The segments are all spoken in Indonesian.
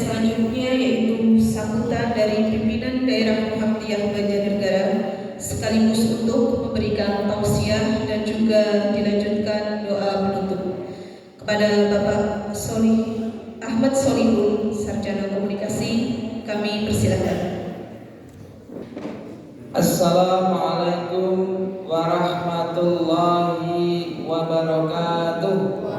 selanjutnya yaitu sambutan dari pimpinan daerah Muhammadiyah Banjarnegara sekaligus untuk memberikan tausiah dan juga dilanjutkan doa penutup. Kepada Bapak Ahmad Solihun, Sarjana Komunikasi, kami persilakan. Assalamualaikum warahmatullahi wabarakatuh.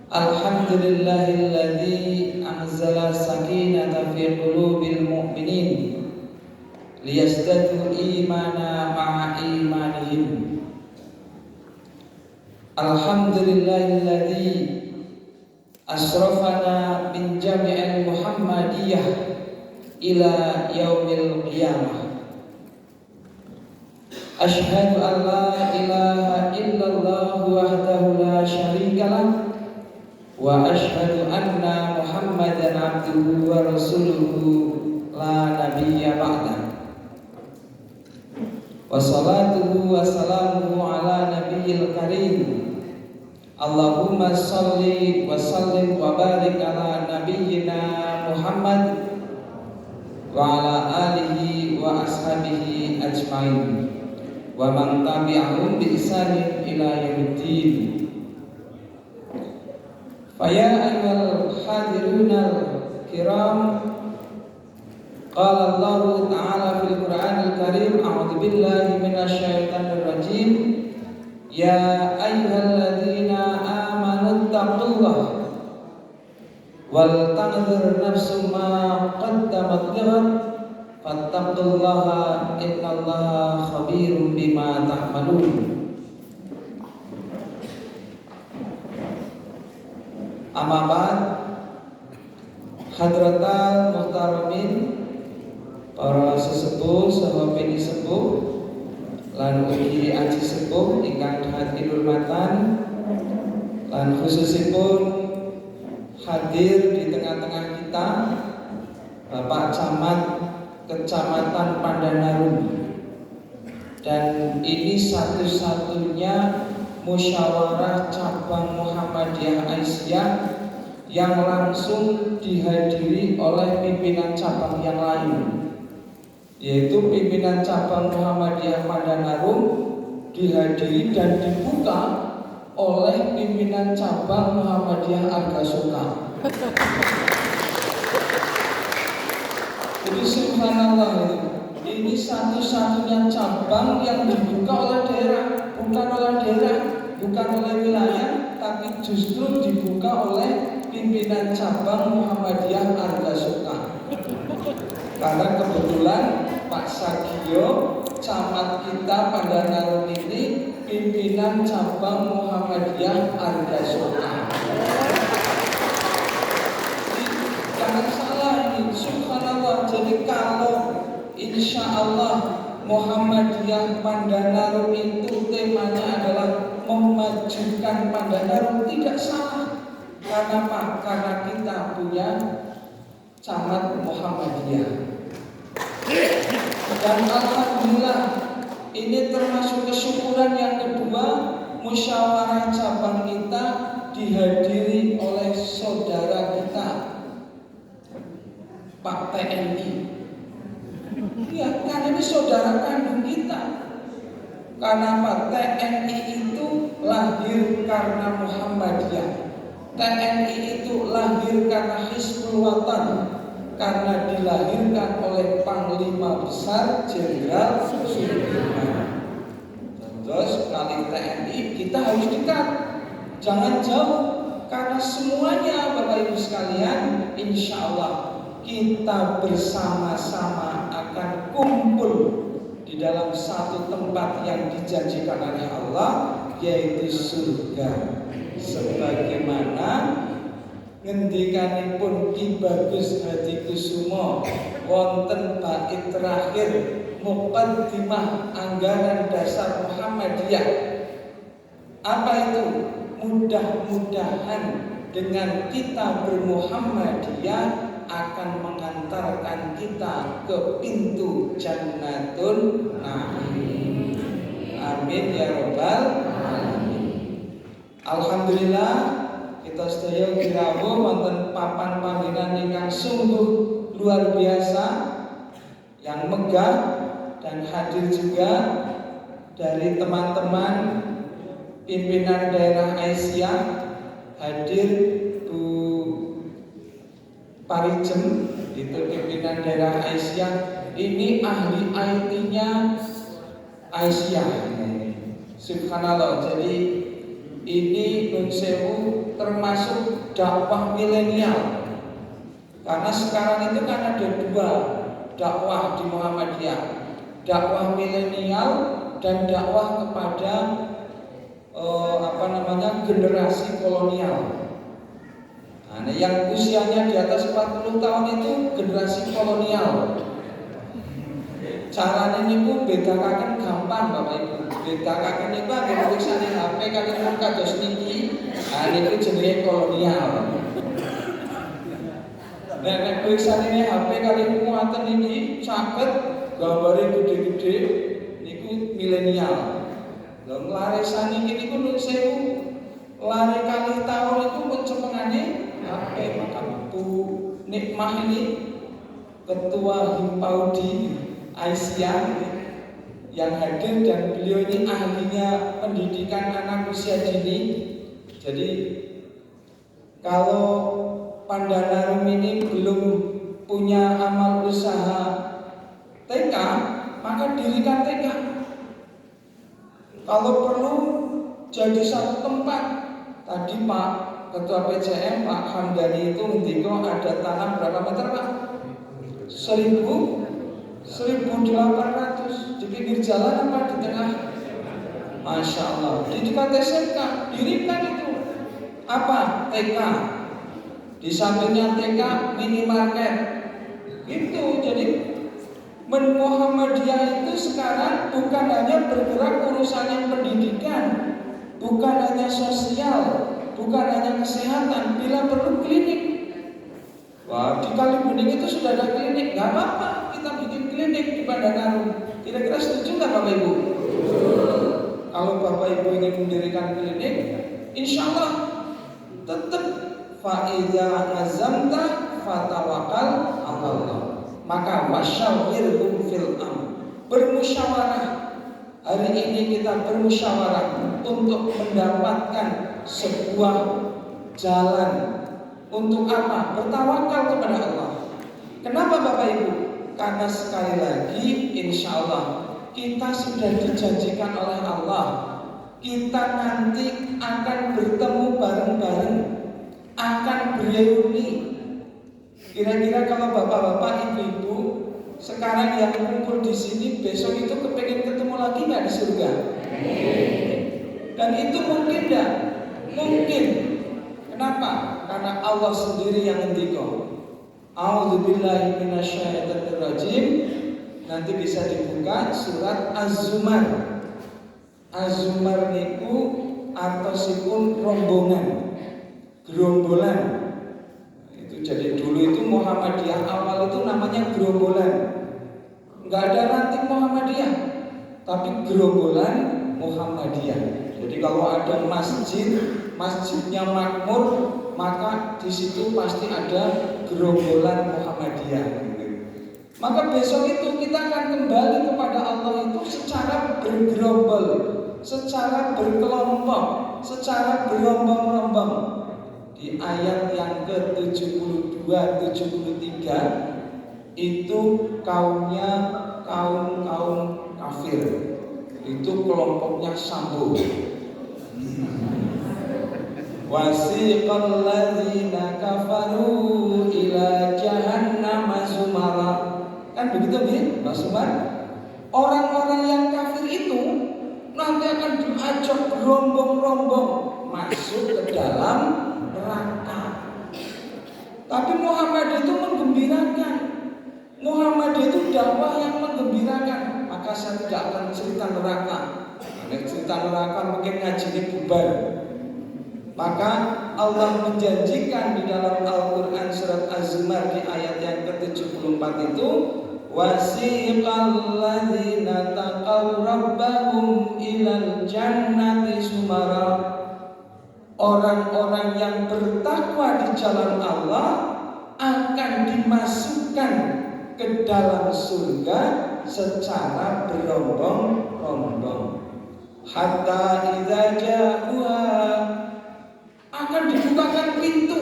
Alhamdulillahilladzi anzala sakinata fi qulubil mu'minin liyazdadu imana ma'a imanihim. Alhamdulillahilladzi asrafana min jami'il Muhammadiyah ila yaumil qiyamah. Asyhadu an la ilaha illallah wahdahu la syarikalah wa asyhadu anna Muhammadan abduhu wa rasuluhu la nabiyya ba'dah. Wa salatuhu wa salamuhu ala nabiyil karim. Allahumma salli wa sallim wa barik ala nabiyyina Muhammad wa ala alihi wa ashabihi ajmain wa man tabi'ahum bi ihsanin ila yaumiddin. Fa ya ayyuhal hadiruna kiram, qala Allah ta'ala fil Qur'anil Karim, a'udzu billahi minasy syaithanir rajim, ya ayyuhalladzina amanu taqullaha wal tanzur nafsum ma qaddamat lighad fattaqullaha innallaha khabirum bima ta'malun. Amma ba'd, hadratal muhtaramin, para sesepuh saha pini sepuh lan ugi aji sepuh ingkang hati hurmatan, lan khususipun hadir di tengah-tengah kita Bapak Camat Kecamatan Pandanarum, dan ini satu-satunya musyawarah cabang Muhammadiyah Aisyah yang langsung dihadiri oleh pimpinan cabang yang lain, yaitu pimpinan cabang Muhammadiyah Pandanarum dihadiri dan dibuka oleh pimpinan cabang Muhammadiyah Argasuka. Jadi subhanallah, ini satu-satunya cabang yang dibuka oleh daerah, bukan oleh wilayah, tapi justru dibuka oleh pimpinan cabang Muhammadiyah Argasuka. Karena kebetulan Pak Sagio, camat kita Pandanarum ini pimpinan cabang Muhammadiyah Argasuka. Jangan salah ini, subhanallah. Jadi kalau insya Allah Muhammadiyah Pandanarum itu temanya adalah memajukan Pandanarum, tidak salah. Karena apa? Karena kita punya camat Muhammadiyah. Dan alhamdulillah, ini termasuk kesyukuran yang kedua, musyawarah cabang kita dihadiri oleh saudara kita Pak TNI. Ya, kan ini saudara kandung kita. Karena Pak TNI itu lahir karena Muhammadiyah. TNI itu lahir karena Hizbul Watan, karena dilahirkan oleh Panglima Besar Jenderal Sudirman. Terus kali TNI kita harus dekat, jangan jauh, karena semuanya Bapak Ibu sekalian, insya Allah kita bersama-sama akan kumpul di dalam satu tempat yang dijanjikan oleh Allah, yaitu surga. Sebagaimana ngendikanipun Ki Bagus Hadikusumo wonten bait terakhir muqaddimah anggaran dasar Muhammadiyah. Apa itu? Mudah-mudahan dengan kita bermuhammadiyah akan mengantarkan kita ke pintu Jannatun Na'im. Amin ya rabbal Alhamdulillah kita sedaya dirawuh wonten papan panggenan ingkang sungguh luar biasa yang megah, dan hadir juga dari teman-teman pimpinan daerah Aisyah, hadir Bu Parijem itu pimpinan daerah Aisyah, ini ahli IT-nya Aisyah. Subhanallah. Jadi ini Nun Sewu termasuk dakwah milenial. Karena sekarang itu kan ada dua dakwah di Muhammadiyah, dakwah milenial dan dakwah kepada generasi kolonial. Nah, yang usianya di atas 40 tahun itu generasi kolonial. Caranya ini pun bedakan gampang Bapak Ibu. Bedakan ini Pak, periksaan HP kalian kados niki, ini jenenge kolonial. Nek periksaan ini HP kalian muatan ini caket, gambarnya gede-gede, niku milenial. Lalu larisan ini niku Nun Sewu, lari kali tahun itu pencemangane HP. Maka Bu Nikmah ini Ketua Himpaudi Aisyah yang hadir, dan beliau ini ahlinya pendidikan anak usia dini. Jadi kalau Pandanarum ini belum punya amal usaha TK, maka dirikan TK. Kalau perlu jadi satu tempat. Tadi Pak Ketua PCM Pak Hamdani itu ngendika ada tanah berapa meter Pak? 1.800 di pinggir jalan apa di tengah? Masya Allah. Di dekat SMK dirikan itu apa? TK. Di sampingnya TK minimarket. Itu jadi Muhammadiyah itu sekarang bukan hanya bergerak urusan yang pendidikan, bukan hanya sosial, bukan hanya kesehatan, bila perlu klinik. Wah, di Kalibening itu sudah ada klinik, nggak apa-apa kita bikin klinik di Pandanarum. Kira-kira setuju nggak Bapak Ibu? Kalau Bapak Ibu ingin mendirikan klinik, insya Allah tetap fa'idha azamta fatawakal Allah. Maka wasyawirhum fil amr, bermusyawarah. Hari ini kita bermusyawarah untuk mendapatkan sebuah jalan. Untuk apa? Bertawakal kepada Allah. Kenapa Bapak Ibu? Karena sekali lagi insya Allah kita sudah dijanjikan oleh Allah, kita nanti akan bertemu bareng-bareng, akan bereuni. Kira-kira kalau bapak-bapak, ibu-ibu sekarang yang kumpul di sini, besok itu kepengen ketemu lagi nggak di surga? Dan itu mungkin nggak? Mungkin. Kenapa? Karena Allah sendiri yang ngendika. A'udzubillahi minasyaitonirrajim. Nanti bisa dibuka surat Az-Zumar. Az-Zumar niku artosipun rombongan, gerombolan. Itu jadi dulu itu Muhammadiyah awal itu namanya gerombolan. Enggak ada ranting Muhammadiyah, tapi gerombolan Muhammadiyah. Jadi kalau ada masjid, masjidnya makmur, maka di situ pasti ada gerombolan Muhammadiyah. Maka besok itu kita akan kembali kepada Allah itu secara bergerombol, secara berkelompok, secara berombong-rombong. Di ayat yang ke-72, 73 itu kaumnya kaum kafir. Itu kelompoknya Sambo. Wasiqal ladzina kafaru ila jahannam zumara. Kan begitu nih, Mas Umar? Orang-orang yang kafir itu nanti akan diajak berombong-rombong masuk ke dalam neraka. Tapi Muhammad itu menggembirakan. Muhammad itu dakwah yang menggembirakan. Maka saya tidak akan cerita neraka. Karena cerita neraka mungkin ngajinya bubar. Maka Allah menjanjikan di dalam Al-Quran surat Az-Zumar di ayat yang ke-74 itu, wasiqal ladzina taqaw rabbahum ilal jannati sumara. Orang-orang yang bertakwa di jalan Allah akan dimasukkan ke dalam surga secara berombong-rombong. Hatta idza ja'uha, akan dibukakan pintu.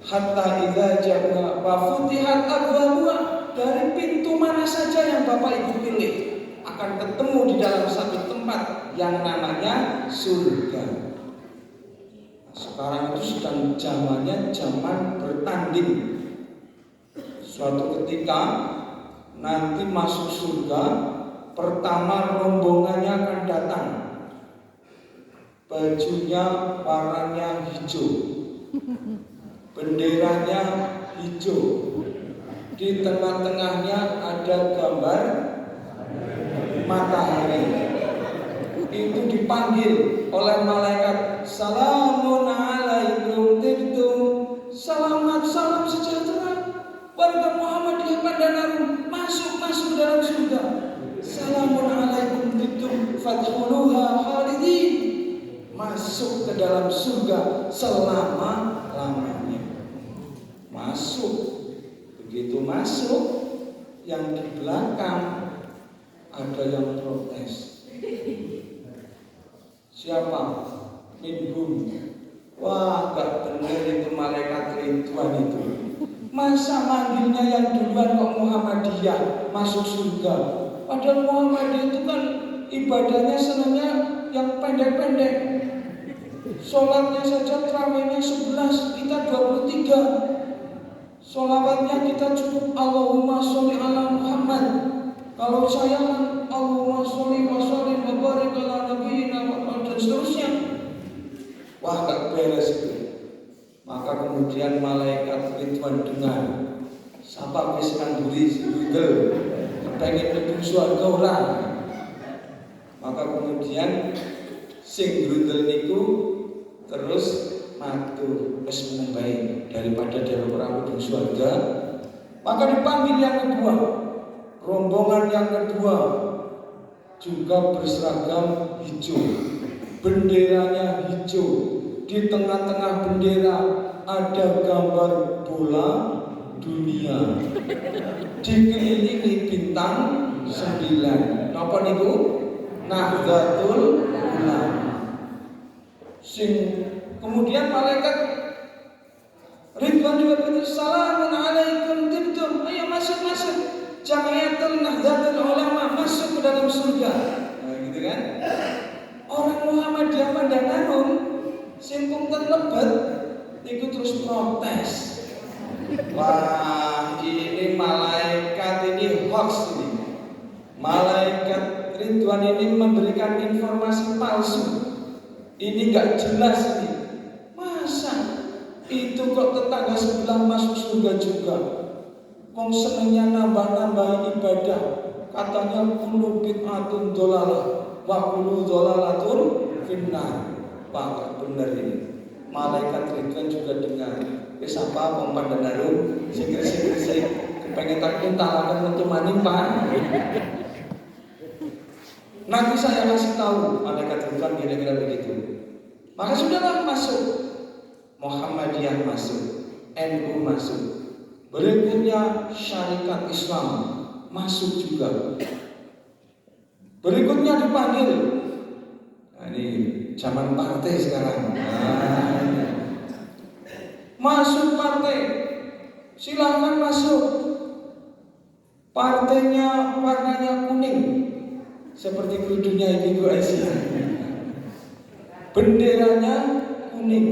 Hatta idza ja'uha wa futihat abwabuha, dari pintu mana saja yang Bapak Ibu pilih akan ketemu di dalam satu tempat yang namanya surga. Sekarang itu sedang zamannya zaman bertanding. Suatu ketika nanti masuk surga, pertama rombongannya akan datang. Bajunya warnanya hijau, benderanya hijau, di tengah-tengahnya ada gambar matahari. Itu dipanggil oleh malaikat, salamun alaikum tibtum, selamat, salam sejahtera warga Muhammadiyah Pandanarum, masuk dalam surga. Salamun alaikum tibtum fadkhuluha khalidin, masuk ke dalam surga selama-lamanya. Masuk, begitu masuk, yang di belakang ada yang protes. Siapa? Minhum. Wah, gak bener itu malaikat Ridwan itu. Masa manggilnya yang duluan kok Muhammadiyah masuk surga? Padahal Muhammadiyah itu kan ibadahnya senangnya yang pendek-pendek. Sholatnya saja terawihnya 11, kita 23. Sholawatnya kita cukup Allahumma sholli ala Muhammad. Kalau saya Allahumma sholli wa sallim wa barik ala nabiyina Muhammad dan seterusnya. Wah, gak beres itu. Maka kemudian malaikat Ridwan dengar, siapa wis nganduri Google pengen mlebu swarga ora. Maka kemudian sing grundel niku terus matur, wis menembahi daripada dari orang mlebu swarga. Maka dipanggil yang kedua. Rombongan yang kedua juga berseragam hijau, benderanya hijau. Di tengah-tengah bendera ada gambar bola dunia, dikelilingi bintang 9. Napa niku? Nahdlatul Ulama. Kemudian malaikat Ridwan juga berkata, salamun alaikum tibtum, ayo masuk. Jamiatul Nahdlatul Ulama, masuk ke dalam surga. Nah, gitu kan? Orang Muhammadiyah Pandanarum sing punten lebet niku terus protes. Wah, ini malaikat ini hoax ini. Malaikat Ridwan ini memberikan informasi palsu. Ini gak jelas ini. Masa itu kok tetangga sebelah masuk surga juga? Wong senengnya nambah-nambah ibadah. Katanya kullu bid'atun dhalalah wa kullu dhalalatun finnar. Pak, bener ini. Malaikat Ridwan juga dengar. Wis apa wong Pandanarum sing kepengen tak talakan untuk manimpan. Nanti saya kasih tahu malaikat Ridwan kira-kira begitu. Maka sudahlah masuk. Muhammadiyah masuk, NU masuk. Berikutnya Syarikat Islam masuk juga. Berikutnya dipanggil. Nah, ini zaman partai sekarang. Masuk partai, silahkan masuk. Partainya warnanya kuning, seperti kerudungnya Ibu Aisyah. Benderanya kuning.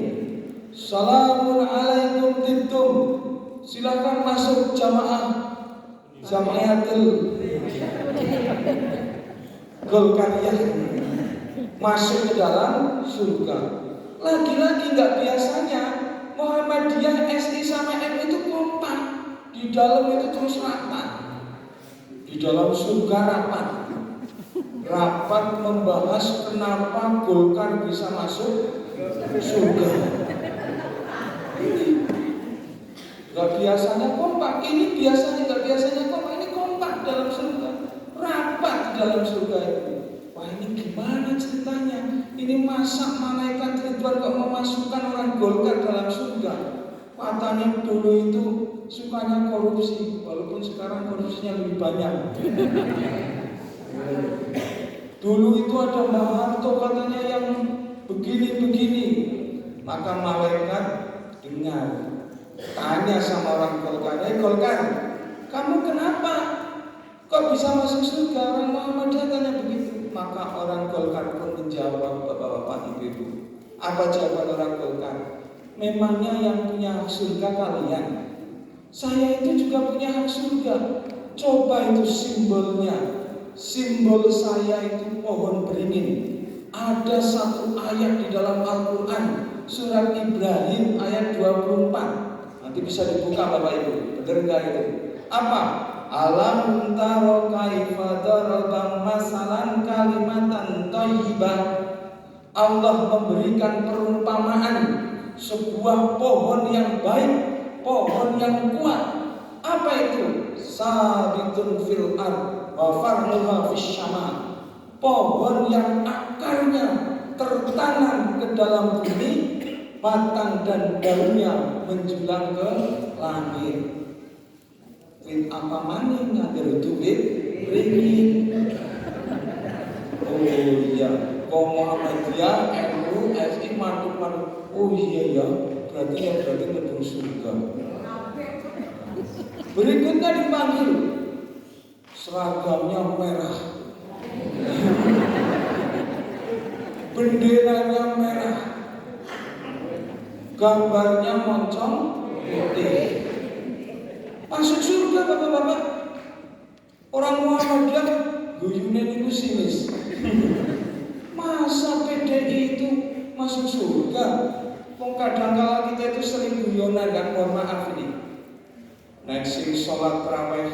Salamun alaikum tibtum, silahkan masuk Jamayatul Golkariyah, masuk ke dalam surga. Lagi-lagi nggak biasanya Muhammadiyah, SI sama M itu kompak. Di dalam itu terus rapat. Di dalam surga rapat membahas kenapa Golkar bisa masuk surga. Ini nggak biasanya kompak. Ini biasanya nggak biasanya kompak. Ini kompak dalam surga. Rapat di dalam surga itu. Wah, ini gimana ceritanya? Ini Ini masa malaikat Ridwan kok memasukkan orang Golkar dalam surga? Katanya dulu itu sukanya korupsi, walaupun sekarang korupsinya lebih banyak. Dulu itu ada Mbah Harto katanya yang begini-begini. Maka malaikat dengar, tanya sama orang Golkar, Golkar, kamu kenapa? Kok bisa masuk surga? Orang Muhammadiyah tanya begitu. Maka orang Golkar pun menjawab, bapak-bapak, ibu-ibu. Apa jawaban orang Golkar? Memangnya yang punya hak surga kalian? Saya itu juga punya hak surga. Coba itu simbolnya. Simbol saya itu pohon beringin. Ada satu ayat di dalam Al-Quran, surat Ibrahim ayat 24. Nanti bisa dibuka Bapak Ibu. Benar enggak itu? Apa? Alam taro kaifa daraba masalan kalimatan thayyibah. Allah memberikan perumpamaan sebuah pohon yang baik, pohon yang kuat. Apa itu? Sabitun fil ard wa far'uha fis sama. Pohon yang akarnya tertanam ke dalam bumi, batang dan daunnya menjulang ke langit. Wit apa maning ngajar duit ringin. Oh iya, kaum Muhammadiyah, NU, SI maduk. Oh iya ya, berarti mendung surga. Berikutnya dipanggil, seragamnya merah, benderanya merah, gambarnya moncong putih. Masuk surga bapak-bapak. Orang Muhammadiyah guyune niku sinis. Masa PDI itu masuk surga? Wong kadang-kala kita itu sering guyonan, dan mohon maaf ini. Nek sing salat tarawih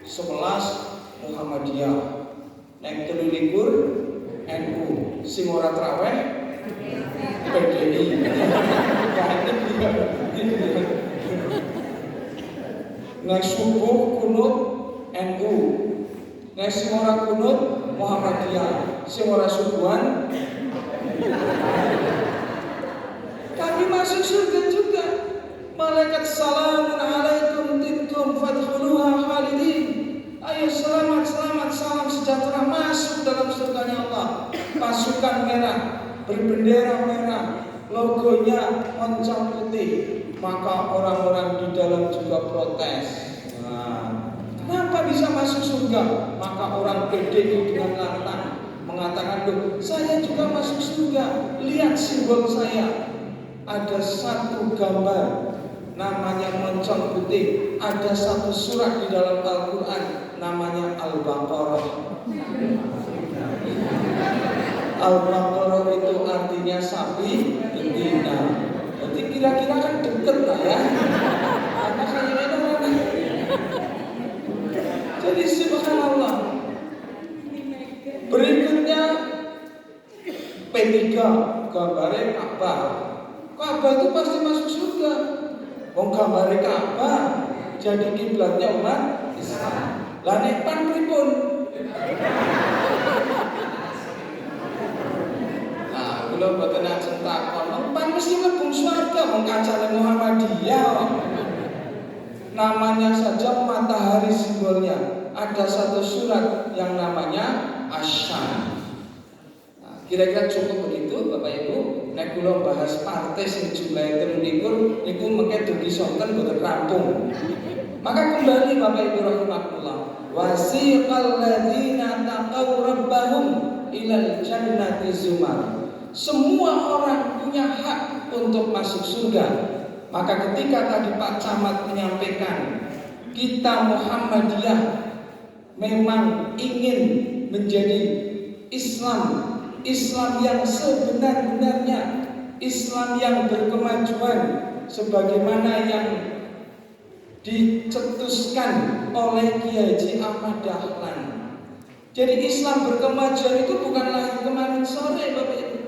11 Muhammadiyah, nek 23 NU, sing ora tarawih PDI. Nek subuh kunut NU, nek sing ora kunut Muhammadiyah, sing ora subuhan. Kami masuk surga juga. Malaikat salamun alaikum tibtum fadkhuluha khalidin. Ayo selamat, salam sejahtera masuk dalam surganya Allah. Pasukan merah, berbendera merah, logonya moncong putih. Maka orang-orang di dalam juga protes. Nah, kenapa bisa masuk surga? Maka orang PDI dengan lantang mengatakan, loh, saya juga masuk surga. Lihat simbol saya. Ada satu gambar namanya moncong putih. Ada satu surat di dalam Al-Quran namanya Al-Baqarah. Al-Baqarah itu artinya sapi betina. Jadi kira-kira kan deket lah ya. Apa kayaknya orang? Jadi subhanallah. Berikutnya P3 gambarnya Ka'bah. Ka'bah itu pasti masuk surga. Wong gambarnya Ka'bah jadi kiblatnya umat Islam. Lah nek pan pripun? Kula boten ajeng takon, pan mesti mlebu swarga wong kancane Muhammadiyah. Namanya saja matahari simbolnya. Ada satu surat yang namanya Asy-Syams. Nah, kira-kira cukup begitu Bapak Ibu. Nek kula bahas partai sing jumlahe 23 niku mengke dugi sonten boten rampung. Maka kembali Bapak Ibu rahimakumullah. Wasiqal ladzina taqaw rabbahum ilal jannati zumar. Semua orang punya hak untuk masuk surga. Maka ketika tadi Pak Camat menyampaikan kita Muhammadiyah memang ingin menjadi Islam yang sebenar-benarnya, Islam yang berkemajuan sebagaimana yang dicetuskan oleh Kiai Haji Ahmad Dahlan. Jadi Islam berkemajuan itu bukan lahir kemarin sore Bapak Ibu.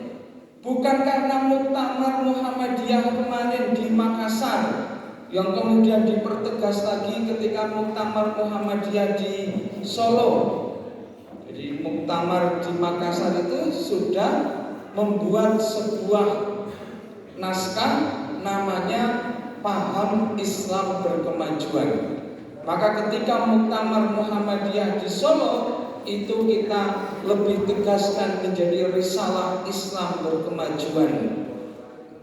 Bukan karena muktamar Muhammadiyah kemarin di Makassar yang kemudian dipertegas lagi ketika muktamar Muhammadiyah di Solo. Jadi muktamar di Makassar itu sudah membuat sebuah naskah namanya Paham Islam Berkemajuan. Maka ketika Muktamar Muhammadiyah di Solo itu kita lebih tegaskan menjadi risalah Islam Berkemajuan.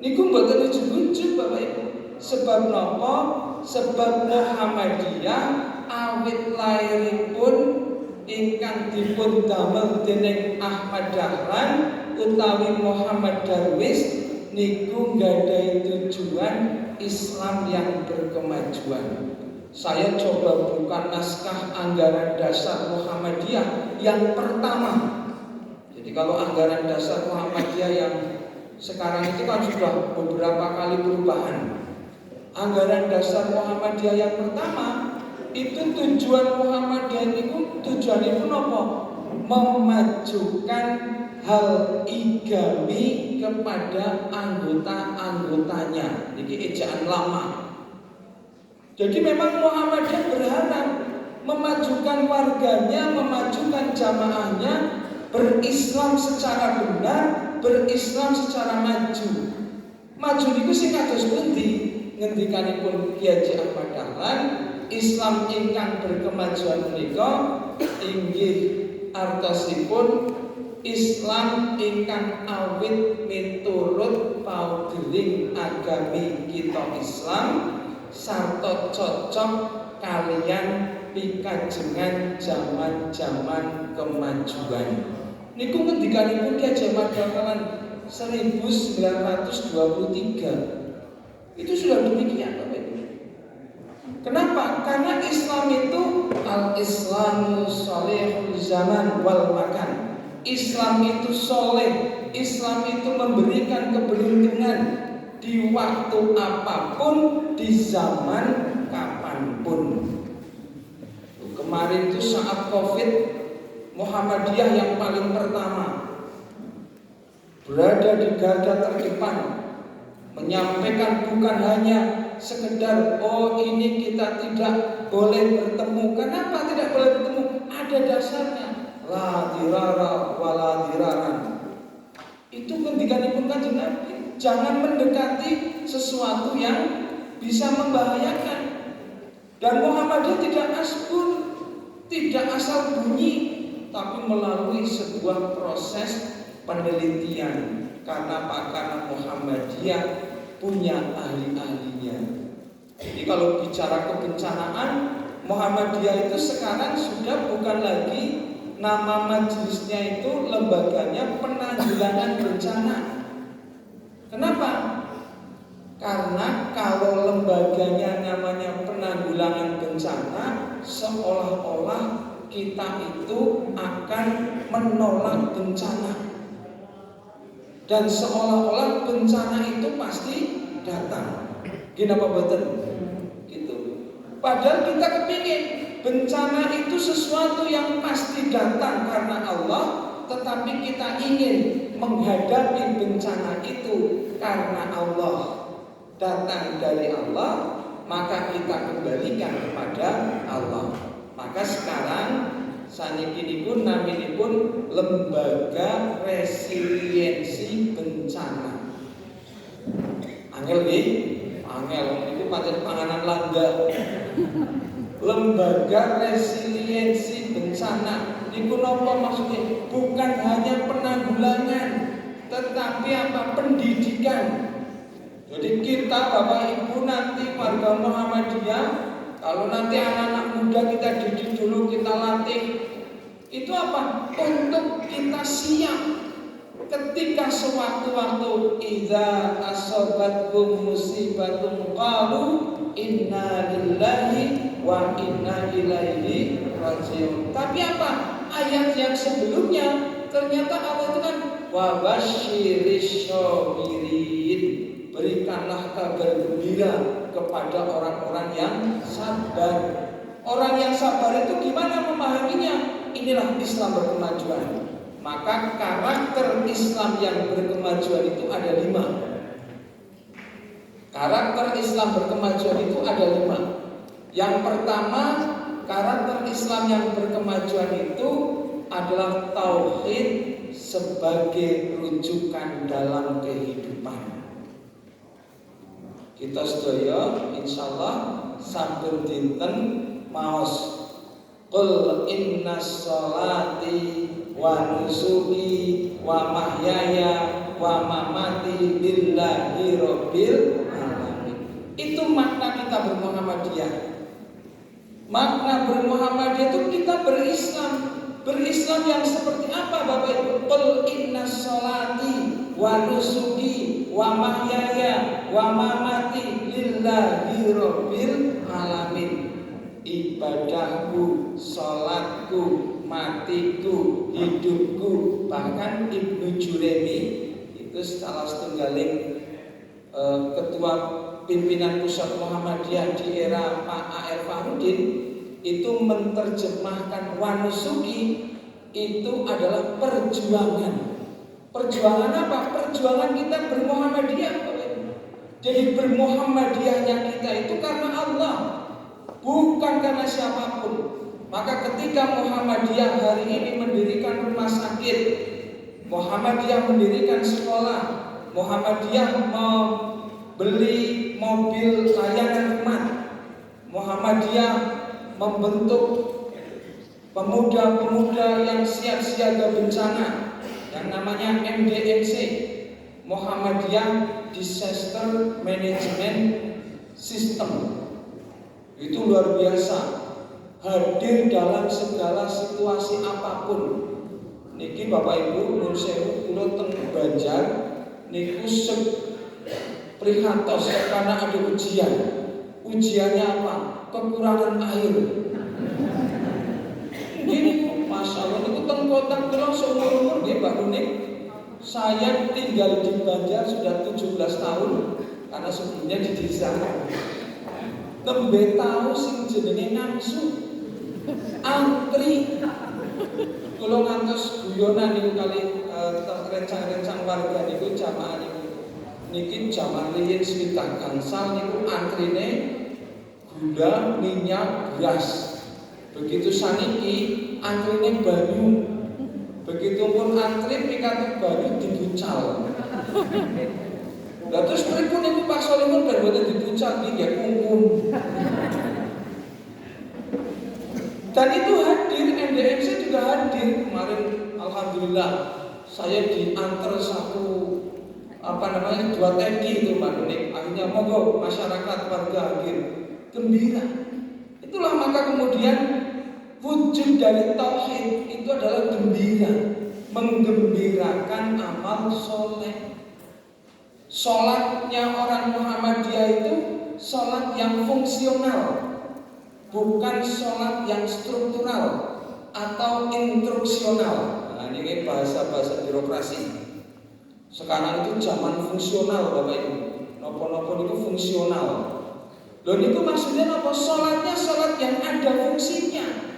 Niku mboten ujug-ujug Bapak Ibu. Sebab napa? Sebab Muhammadiyah awit lairipun ingkang dipun damel dening Ahmad Dahlan utawi Muhammad Darwis niku nggadahi tujuan Islam yang berkemajuan. Saya coba buka naskah anggaran dasar Muhammadiyah yang pertama. Jadi kalau anggaran dasar Muhammadiyah yang sekarang itu kan sudah beberapa kali perubahan. Anggaran dasar Muhammadiyah yang pertama itu tujuan Muhammadiyah itu tujuan itu apa? Memajukan hal igami kepada anggota-anggotanya. Ini ejaan lama. Jadi memang Muhammadiyah berharap memajukan warganya, memajukan jamaahnya, berislam secara benar, berislam secara maju. Maju niku sing kados pundi? Ngendikanipun Kiai Haji Ahmad Dahlan, Islam ingkang berkemajuan menika inggih artosipun Islam ingkang awit miturut paudering agami kita Islam sarta cocok kalian pikajengan zaman-zaman kemajuan. Niku ngendikanipun Kiai Haji Ahmad Dahlan 1923. Itu sudah demikian Bapak Ibu. Kenapa? Karena Islam itu al-Islamu sholihul zaman wal makan. Islam itu soleh, Islam itu memberikan keberuntungan di waktu apapun, di zaman kapanpun. Kemarin itu saat Covid, Muhammadiyah yang paling pertama berada di garda terdepan, menyampaikan bukan hanya sekedar ini kita tidak boleh bertemu. Kenapa tidak boleh bertemu? Ada dasarnya. La dirara wala diraran. Itu ngendikanipun Kanjeng Nabi. Jangan mendekati sesuatu yang bisa membahayakan. Dan Muhammadiyah tidak asbun, tidak asal bunyi, tapi melalui sebuah proses penelitian. Karena pakar Muhammadiyah punya ahli-ahlinya. Jadi kalau bicara kebencanaan, Muhammadiyah itu sekarang sudah bukan lagi nama majelisnya itu lembaganya penanggulangan bencana. Kenapa? Karena kalau lembaganya namanya penanggulangan bencana, seolah-olah kita itu akan menolak bencana. Dan seolah-olah bencana itu pasti datang. Gini apa betul? Gitu. Padahal kita kepingin bencana itu sesuatu yang pasti datang karena Allah, tetapi kita ingin menghadapi bencana itu karena Allah. Datang dari Allah, maka kita kembalikan kepada Allah. Maka sekarang saniki pun naminipun Lembaga Resiliensi Bencana. Angel nggih, angel niku pancen panganan langga. Lembaga Resiliensi Bencana niku napa maksudnya? Bukan hanya penanggulangan, tetapi apa? Pendidikan. Jadi kita Bapak Ibu nanti warga Muhammadiyah, kalau nanti anak-anak muda kita didik dulu, kita latih, itu apa? Untuk kita siap ketika sewaktu-waktu idza asabatkum musibatun qalu inna lillahi wa inna ilaihi rajiun. Tapi apa? Ayat yang sebelumnya ternyata Allah itu kan wa basyiris sabirin. Berikanlah kabar gembira kepada orang-orang yang sabar. Orang yang sabar itu gimana memahaminya? Inilah Islam berkemajuan. Maka karakter Islam yang berkemajuan itu ada 5. Karakter Islam berkemajuan itu ada 5. Yang pertama, karakter Islam yang berkemajuan itu adalah tauhid sebagai rujukan dalam kehidupan. Kita sedaya insyaallah sampun dinten maos qul innas sholati wa nusuki wa mahyaya wa mamati lillahi rabbil alamin. Itu makna kita bermuhammadiyah. Makna bermuhammadiyah itu kita berislam. Berislam yang seperti apa Bapak Ibu? Qul innas sholati wa nusuki wa mahyaya wa mamati lillahi rabbil alamin. Ibadahku, sholatku, matiku, hidupku. Bahkan Ibnu Juremi itu salah setunggaling ketua pimpinan pusat Muhammadiyah di era Pak A.R. Farudin itu menerjemahkan wanusuki itu adalah perjuangan. Perjuangan apa? Perjuangan kita bermuhammadiyah. Jadi bermuhammadiyahnya kita itu karena Allah, bukan karena siapapun. Maka ketika Muhammadiyah hari ini mendirikan rumah sakit, Muhammadiyah mendirikan sekolah, Muhammadiyah membeli mobil layanan umat, Muhammadiyah membentuk pemuda-pemuda yang siap siaga bencana yang namanya MDMC, Muhammadiyah Disaster Management System. Itu luar biasa, hadir dalam segala situasi apapun. Niki Bapak Ibu nun sewu kula teng Banjar niku prihatos karena ada ujian. Ujiannya apa? Kekurangan air. Ini Masya Allah niku teng kota kula seumur-umur nggih Mbak Unik. Saya tinggal di Banjar sudah 17 tahun karena sebelumnya di desa. Tembe tahu sing jenenge nafsu antri. Kula ngantos guyonan niku kali rencang-rencang warga niku jamaah niku. Niki jaman riyin swidak gangsal niku antrine gula, minyak, beras. Begitu saniki antrine banyu. Begitupun antri pikantuk banyu dibucal. Lah terus pripun niku Pak Solimun ben boten dibucal nggih kungkum. Dan itu hadir, MDMC juga hadir kemarin. Alhamdulillah saya diantar dua tangki itu Pak Nunik. Akhirnya monggo masyarakat warga hadir gembira. Itulah maka kemudian wujud dari tauhid itu adalah gembira, menggembirakan amal soleh. Sholatnya orang Muhammadiyah itu sholat yang fungsional, bukan sholat yang struktural atau instruksional. Nah, ini bahasa-bahasa birokrasi. Sekarang itu zaman fungsional Bapak Ibu. Nopo-nopo itu fungsional. Loh itu maksudnya apa? Sholatnya sholat yang ada fungsinya.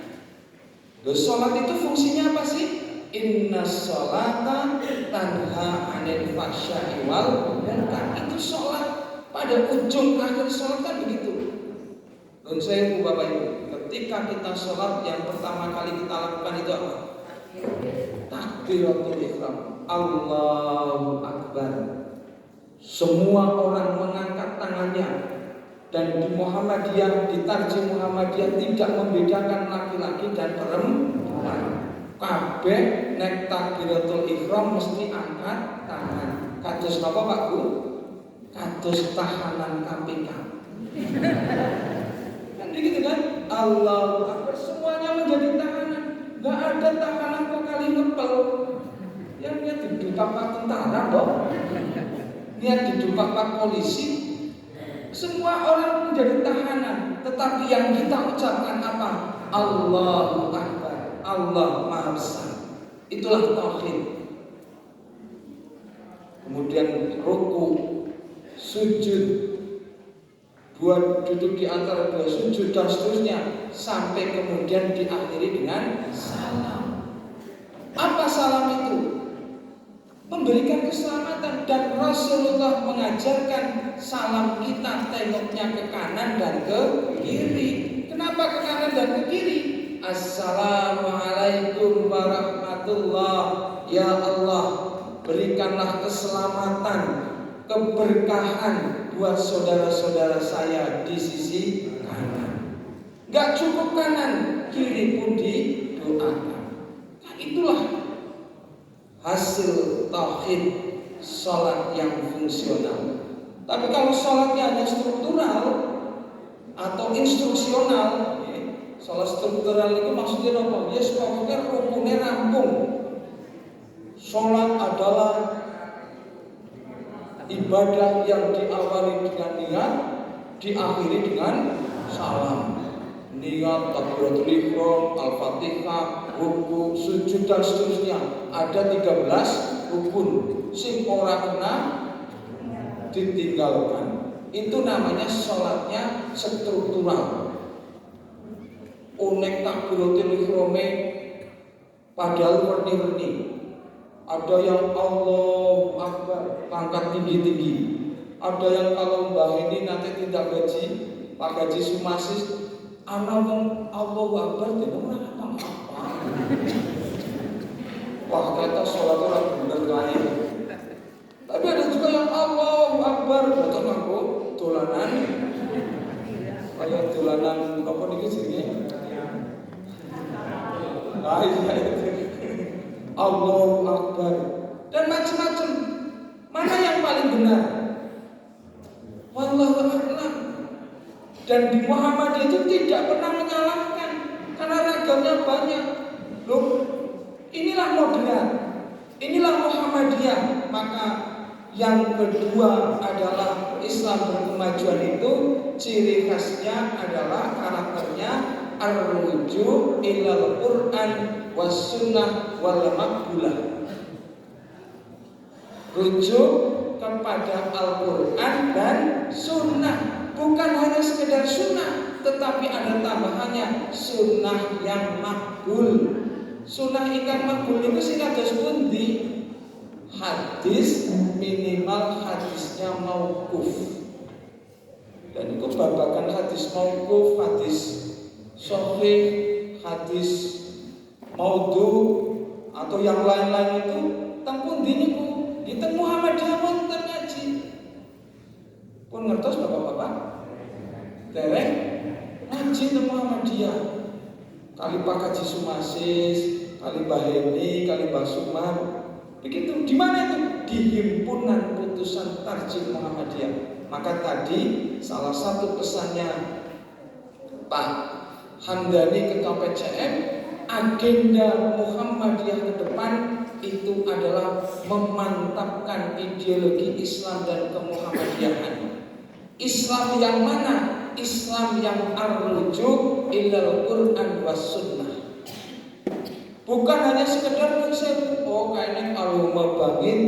Loh sholat itu fungsinya apa sih? Inna sholata tanha anil fahsya'i wal munkar. Itu sholat. Pada ujung akhir sholat kan begitu. Dan saya Bapak Ibu, ketika kita sholat yang pertama kali kita lakukan itu apa? Takbiratul ihram. Allahu Akbar. Semua orang mengangkat tangannya. Dan di Muhammadiyah, di Tarjih Muhammadiyah tidak membedakan laki-laki dan perempuan. Kabeh nek takbiratul ihram mesti angkat tangan. Kados napa Pak Bu? Kados tahanan KPK. Kan begitu kan? Allahu Akbar, semuanya menjadi tahanan. Enggak ada tahanan kok kali ngepel. Yang niat didupak Pak tentara kok. Niat didupak Pak polisi. Semua orang menjadi tahanan, tetapi yang kita ucapkan apa? Allahu Akbar, Allah Maha Besar. Itulah tauhid. Kemudian ruku, sujud, buat duduk di antara dua sujud dan seterusnya, sampai kemudian diakhiri dengan salam. Apa salam itu? Memberikan keselamatan, dan Rasulullah mengajarkan salam kita tengoknya ke kanan dan ke kiri. Kenapa ke kanan dan ke kiri? Assalamualaikum warahmatullahi Ya Allah, berikanlah keselamatan, keberkahan buat saudara-saudara saya di sisi kanan. Gak cukup kanan, kiri pun didoakan. Nah, itulah hasil tauhid sholat yang fungsional. Tapi kalau sholatnya hanya struktural atau instruksional, sholat struktural itu maksudnya apa? Ya pokoknya rukunnya rampung. Sholat adalah ibadah yang diawali dengan niat, diakhiri dengan salam. Niat, takbiratul ihram, al-fatihah, ruku, sujud dan seterusnya. Ada 13 rukun. Sing ora kena ditinggalkan. Itu namanya sholatnya struktural. Unek takbiratul ihrame padahal werni-werni. Ada yang Allahu Akbar pangkat tinggi-tinggi. Ada yang kalau mbah ini nanti tidak gaji, Pak Gaji Sumasis, ana wong Allahu Akbar dene ora apa-apa. Wah, kata sholat orang bener kae. Tapi ada juga yang Allahu Akbar betul nganggo dolanan. Kayak dolanan apa niki jenenge? Allahu Akbar dan macam-macam. Mana yang paling benar? Wallahu a'lam. Dan di Muhammadiyah itu tidak pernah menyalahkan karena ragamnya banyak. Loh, inilah moderat, inilah Muhammadiyah. Maka yang kedua adalah Islam berkemajuan itu ciri khasnya adalah karakternya ar-ruju' ilal Qur'an was sunnah wal maqbulah. Rujuk kepada Al-Quran dan sunnah. Bukan hanya sekedar sunnah, tetapi ada tambahannya sunnah yang makbul. Sunnah yang makbul itu sing kados pundi? Hadis minimal hadisnya mauquf. Dan itu babakan hadis mauquf, hadis sahih, hadis maudhu atau yang lain-lain itu teng pundi niku? Di teng Muhammadiyah wonten ngaji. Pun ngertos Bapak-bapak? Derek ngaji teng Muhammadiyah. Kali Pak Haji Sumasis, kali Mbah Heni, kali Mbah Sumar. Begitu. Di mana itu? Di himpunan putusan Tarjih Muhammadiyah. Maka tadi salah satu pesannya Pak Hamdani Ketua PCM, agenda Muhammadiyah ke depan itu adalah memantapkan ideologi Islam dan kemuhammadiyahan. Islam yang mana? Islam yang ar-ruju' ilal Qur'an was sunnah. Bukan hanya sekedar konsep, oh kayaknya Allahumma bangin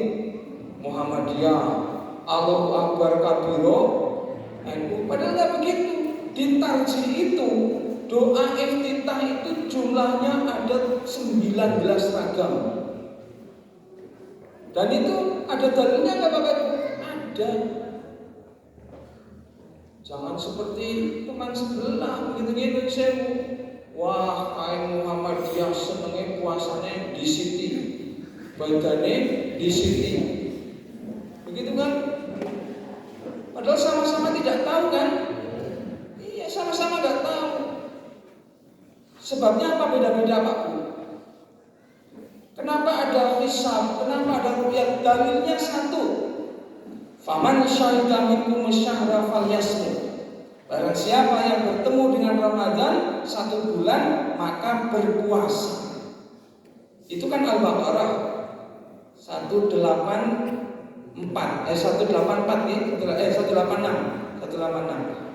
Muhammadiyah, Allahu Akbar kabiro, padahal tidak begitu. Di Tarjih itu doa iftitah itu jumlahnya ada 19 ragam. Dan itu ada dalilnya nggak Bapak? Ada. Jangan seperti teman sebelah begitu sewu. Wah, kain Muhammadiyah senengnya puasanya di siti, badane di siti. Begitu kan? Padahal sama-sama tidak tahu kan? Iya, sama-sama nggak tahu. Sebabnya apa beda-beda Pak Bu? Kenapa ada hisab? Kenapa ada ru'yat? Dalilnya satu. Faman syahida minkum syahra falyasmut. Barang siapa yang bertemu dengan Ramadan 1 bulan maka berpuasa. Itu kan Al-Baqarah 184 186.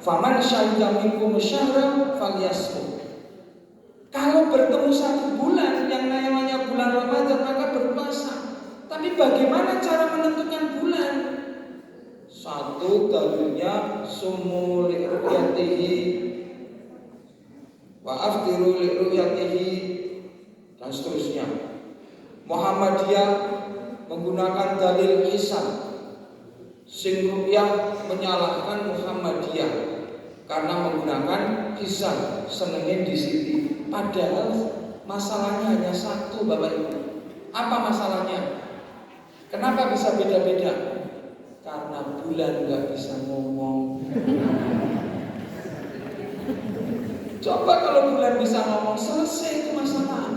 Faman syahida minkum syahra falyasmut. Kalau bertemu 1 bulan yang namanya bulan Ramadan maka berpuasa. Tapi bagaimana cara menentukan bulan? Satu dalilnya sumu li ru'yatihi wa aftiru li ru'yatihi dan seterusnya. Muhammadiyah menggunakan dalil hisab. Sing ru'yah menyalahkan Muhammadiyah karena menggunakan hisab, senengnya di sini. Padahal masalahnya hanya satu Bapak Ibu. Apa masalahnya? Kenapa bisa beda-beda? Karena bulan nggak bisa ngomong. Coba kalau bulan bisa ngomong, selesai itu masalah.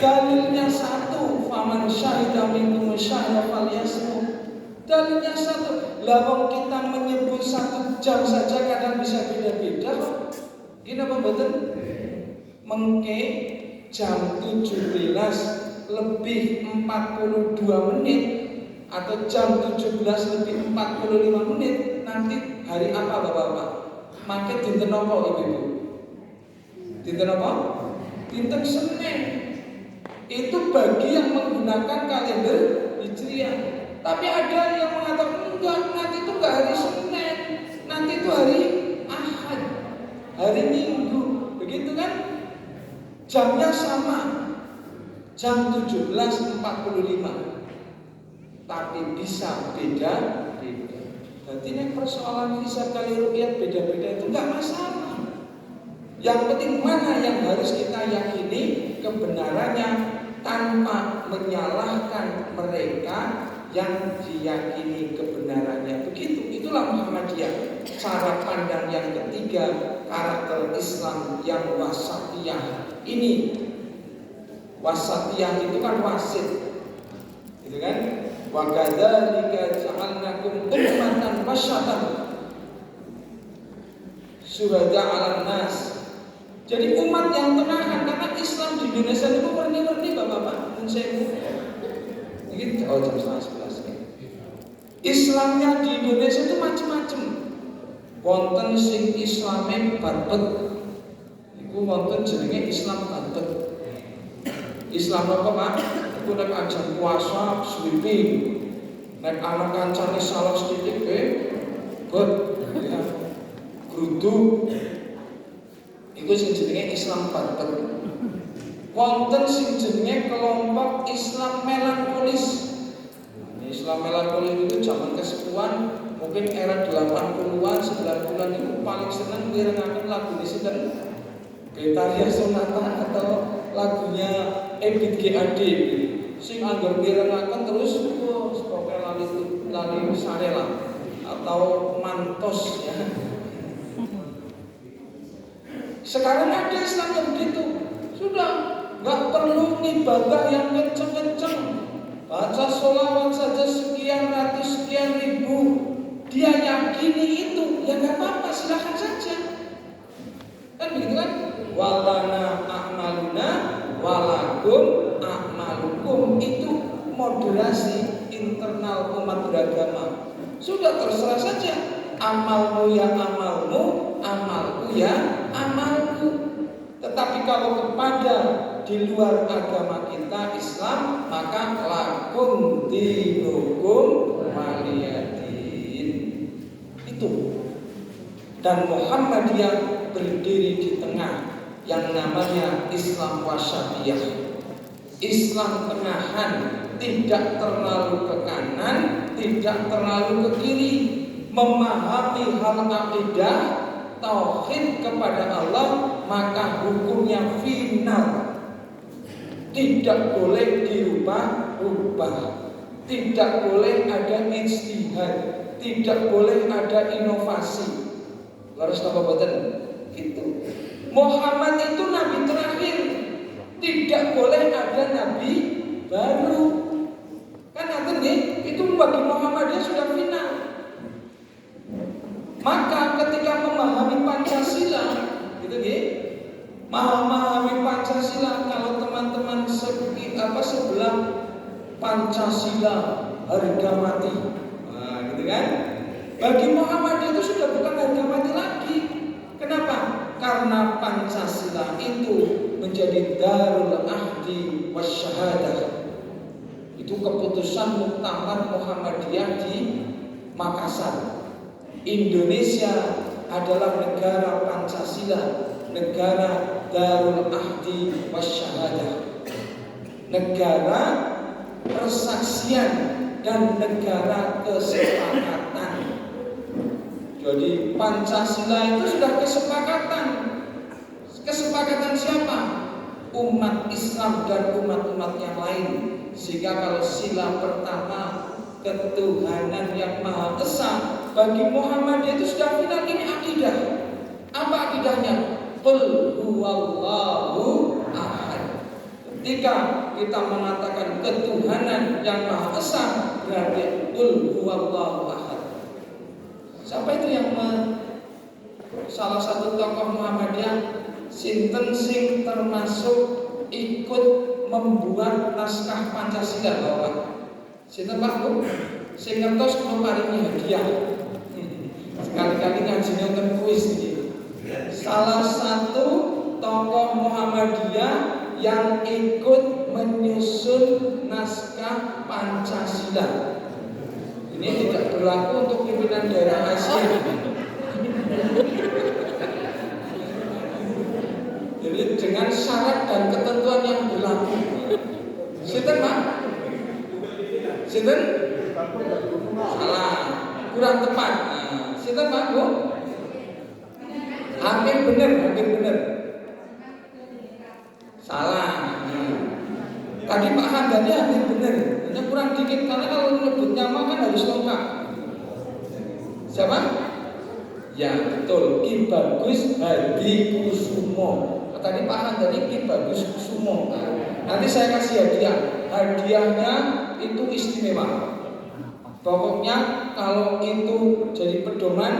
Dalilnya satu, faman syahida minkum syahra falyasmut. Dalilnya satu, lawang kita menyebut 1 jam saja kadang bisa beda-beda. Ini apa betul? Mengke jam 17 lebih 42 menit atau jam 17 lebih 45 menit nanti hari apa Bapak-bapak? Maka dinten apa Ibu-ibu? Dinten apa? Dinten Senin. Itu bagi yang menggunakan kalender Hijriah. Tapi ada yang mengatakan enggak, nanti itu enggak hari Senin, nanti itu hari Ahad, hari Minggu, begitu kan? Jamnya sama, jam 17.45, tapi bisa beda-beda. Berarti ini persoalan hisab kali ruqyah beda-beda itu enggak masalah. Yang penting mana yang harus kita yakini kebenarannya tanpa menyalahkan mereka yang diyakini kebenarannya. Begitu, itulah Muhammadiyah. Cara pandang yang ketiga, karakter Islam yang wasatiyah. Ini wasatiyah itu kan wasit, gitu kan? Wa kadzalika ja'alnakum ummatan wasyatan syuhada 'alan nas. Jadi umat yang tenahan, karena Islam di Indonesia itu warni-warni Bapak-bapak. Ini jam 11:30. Islamnya di Indonesia itu macam-macam. Wonten sing Islame barbet. Iku wonten jenenge Islam barbet. Islam apa Pak? Iku nek ajan puasa sweeping. Nek anak kancane salah sedikit bet ya. Grudu. Iku sing jenenge Islam barbet. Wonten sing jenenge kelompok Islam melankolis. Islam melankolis itu zaman kesepuan, mungkin era 80-an, 90-an itu paling senang mirengaken lagu ini sinten? Betaria Sonata atau lagunya Ebit GAD. Sing anggar mirengaken terus pokoke lali sarela atau mantos ya. Sekarang ada Islam yang begitu. Sudah, nggak perlu ibadah yang kenceng-kenceng. Baca sholawat saja sekian ratus, sekian ribu. Dia yakini itu, ya nggak apa-apa, silakan saja. Kan begitu kan? Walana a'maluna, walakum a'malukum. Itu moderasi internal umat beragama. Sudah terserah saja. Amalmu ya amalmu, amalku ya amalku. Tetapi kalau kepada di luar agama kita Islam, maka lakum dinukum waliyadin. Itu. Dan Muhammadiyah berdiri di tengah yang namanya Islam wasyatiyah. Islam tenahan, tidak terlalu ke kanan, tidak terlalu ke kiri, memahami hal akidah tauhid kepada Allah, maka hukumnya final. Tidak boleh dirubah-rubah. Tidak boleh ada ijtihad. Tidak boleh ada inovasi. Harus apa boten? Gitu. Muhammad itu nabi terakhir. Tidak boleh ada nabi baru. Kan artinya itu bagi Muhammadiyah sudah final. Maka ketika memahami Pancasila, gitu memahami Pancasila, kalau teman-teman sebelah Pancasila harga mati, nah, gitu kan? Bagi Muhammadiyah itu sudah bukan harga mati lagi. Kenapa? Karena Pancasila itu menjadi darul ahdi wasyahadah. Itu keputusan Muktamar Muhammadiyah di Makassar. Indonesia adalah negara Pancasila, negara Darul Ahdi Wasyahadah, negara persaksian dan negara kesepakatan. Jadi Pancasila itu sudah kesepakatan. Kesepakatan siapa? umat Islam dan umat-umat yang lain. Sehingga kalau sila pertama ketuhanan yang Maha Esa bagi Muhammadiyah itu sudah final, ini akidah. Apa akidahnya? Qul huwallahu ahad. Ketika kita mengatakan ketuhanan yang Maha Esa, berarti qul huwallahu ahad. Siapa itu yang salah satu tokoh Muhammadiyah sinten sing termasuk ikut membuat naskah Pancasila, Bapak? Sinten Pak Bu? Sing ngertos kula paringi hadiah. Sekali-kali ngajinya wonten kuis iki. Salah satu tokoh Muhammadiyah yang ikut menyusun naskah Pancasila. Ini tidak berlaku untuk pimpinan daerah Asia. Jadi dengan syarat dan ketentuan yang berlaku. Sinten Pak? Sinten? Salah, kurang tepat. Sinten Pak Bu? Hampir benar. Salah. Tadi Pak Hamdani hampir benar. Hanya kurang dikit karena kalau menyebut nama kan harus lengkap. Siapa? Ya betul, Ki Bagus Hadi Kusumo. Tadi Pak Hamdani Ki Bagus Kusumo. Nanti saya kasih hadiah. Hadiahnya itu istimewa. Pokoknya kalau itu jadi pedoman,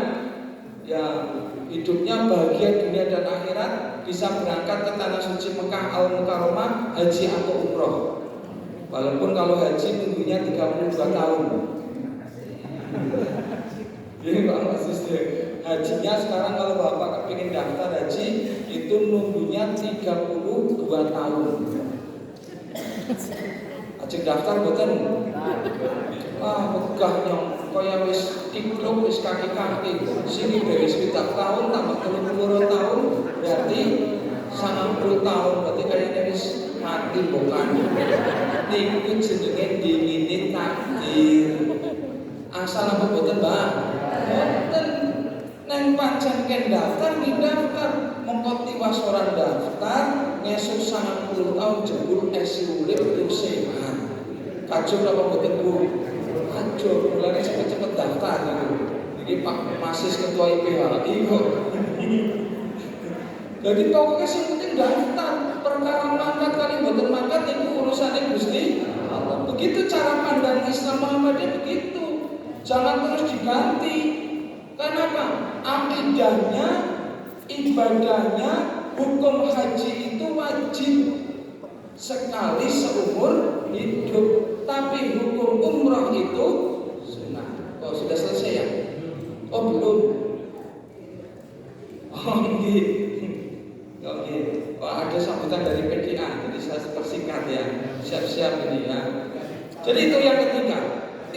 ya hidupnya bahagia dunia dan akhirat, bisa berangkat ke tanah suci Mekah Al-Mukarramah, haji atau umroh. Walaupun kalau haji nunggunya 32 tahun. Jadi Pak Maksudnya hajinya sekarang kalau Bapak kepingin daftar haji itu nunggunya 32 tahun. Ajeng daftar boten. Megah nyong kaya wis dikluk wis kaki-kaki. Sini wis 7 tahun tambah 32 tahun berarti 90 tahun, berarti kayaknya wis mati bukan. Niku jenenge dingine takdir. Asal apa boten, Mbak? Boten. Neng pancen ken daftar mengko tiwas ora daftar ngesuk 90 tahun jebul esi urip terus sehat. Kacau apa boten Bu? Kacau, mulane cepet-cepet daftar gitu. Iki Pak Masis ketua IPHI kok. Jadi pokoknya sing penting daftar. Perkara mangkat kali boten mangkat itu urusane Gusti Allah. Begitu cara pandang Islam Muhammadiyah begitu. Jangan terus diganti. Kenapa? Akidahnya, ibadahnya, hukum haji itu wajib sekali seumur hidup. Tapi hukum umrah itu sunnah. Oh sudah selesai ya? Oh belum. Oh oke. Wah ada sambutan dari PDA. Jadi saya persingkat ya. Siap-siap ini ya. Jadi itu yang ketiga.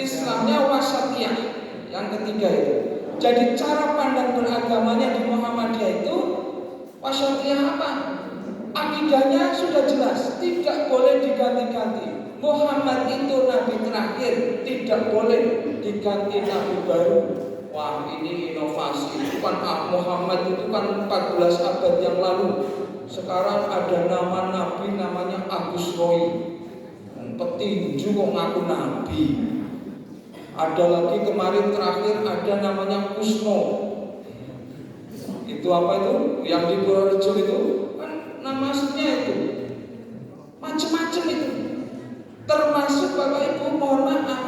Islamnya wasatiyah. Yang ketiga itu. Jadi cara pandang beragamanya di Muhammadiyah itu wasatiyah apa? Akidahnya sudah jelas, tidak boleh diganti-ganti. Muhammad itu nabi terakhir, tidak boleh diganti nabi baru. Wah ini inovasi. Itu kan Muhammad itu kan 14 abad yang lalu. Sekarang ada nama nabi namanya Agus Roy. Petinju kok ngaku nabi. Ada lagi kemarin terakhir ada namanya Kusno. Itu apa itu? Yang di Purworejo itu kan nama aslinya itu. Macam-macam itu. Termasuk Bapak Ibu mohon maaf,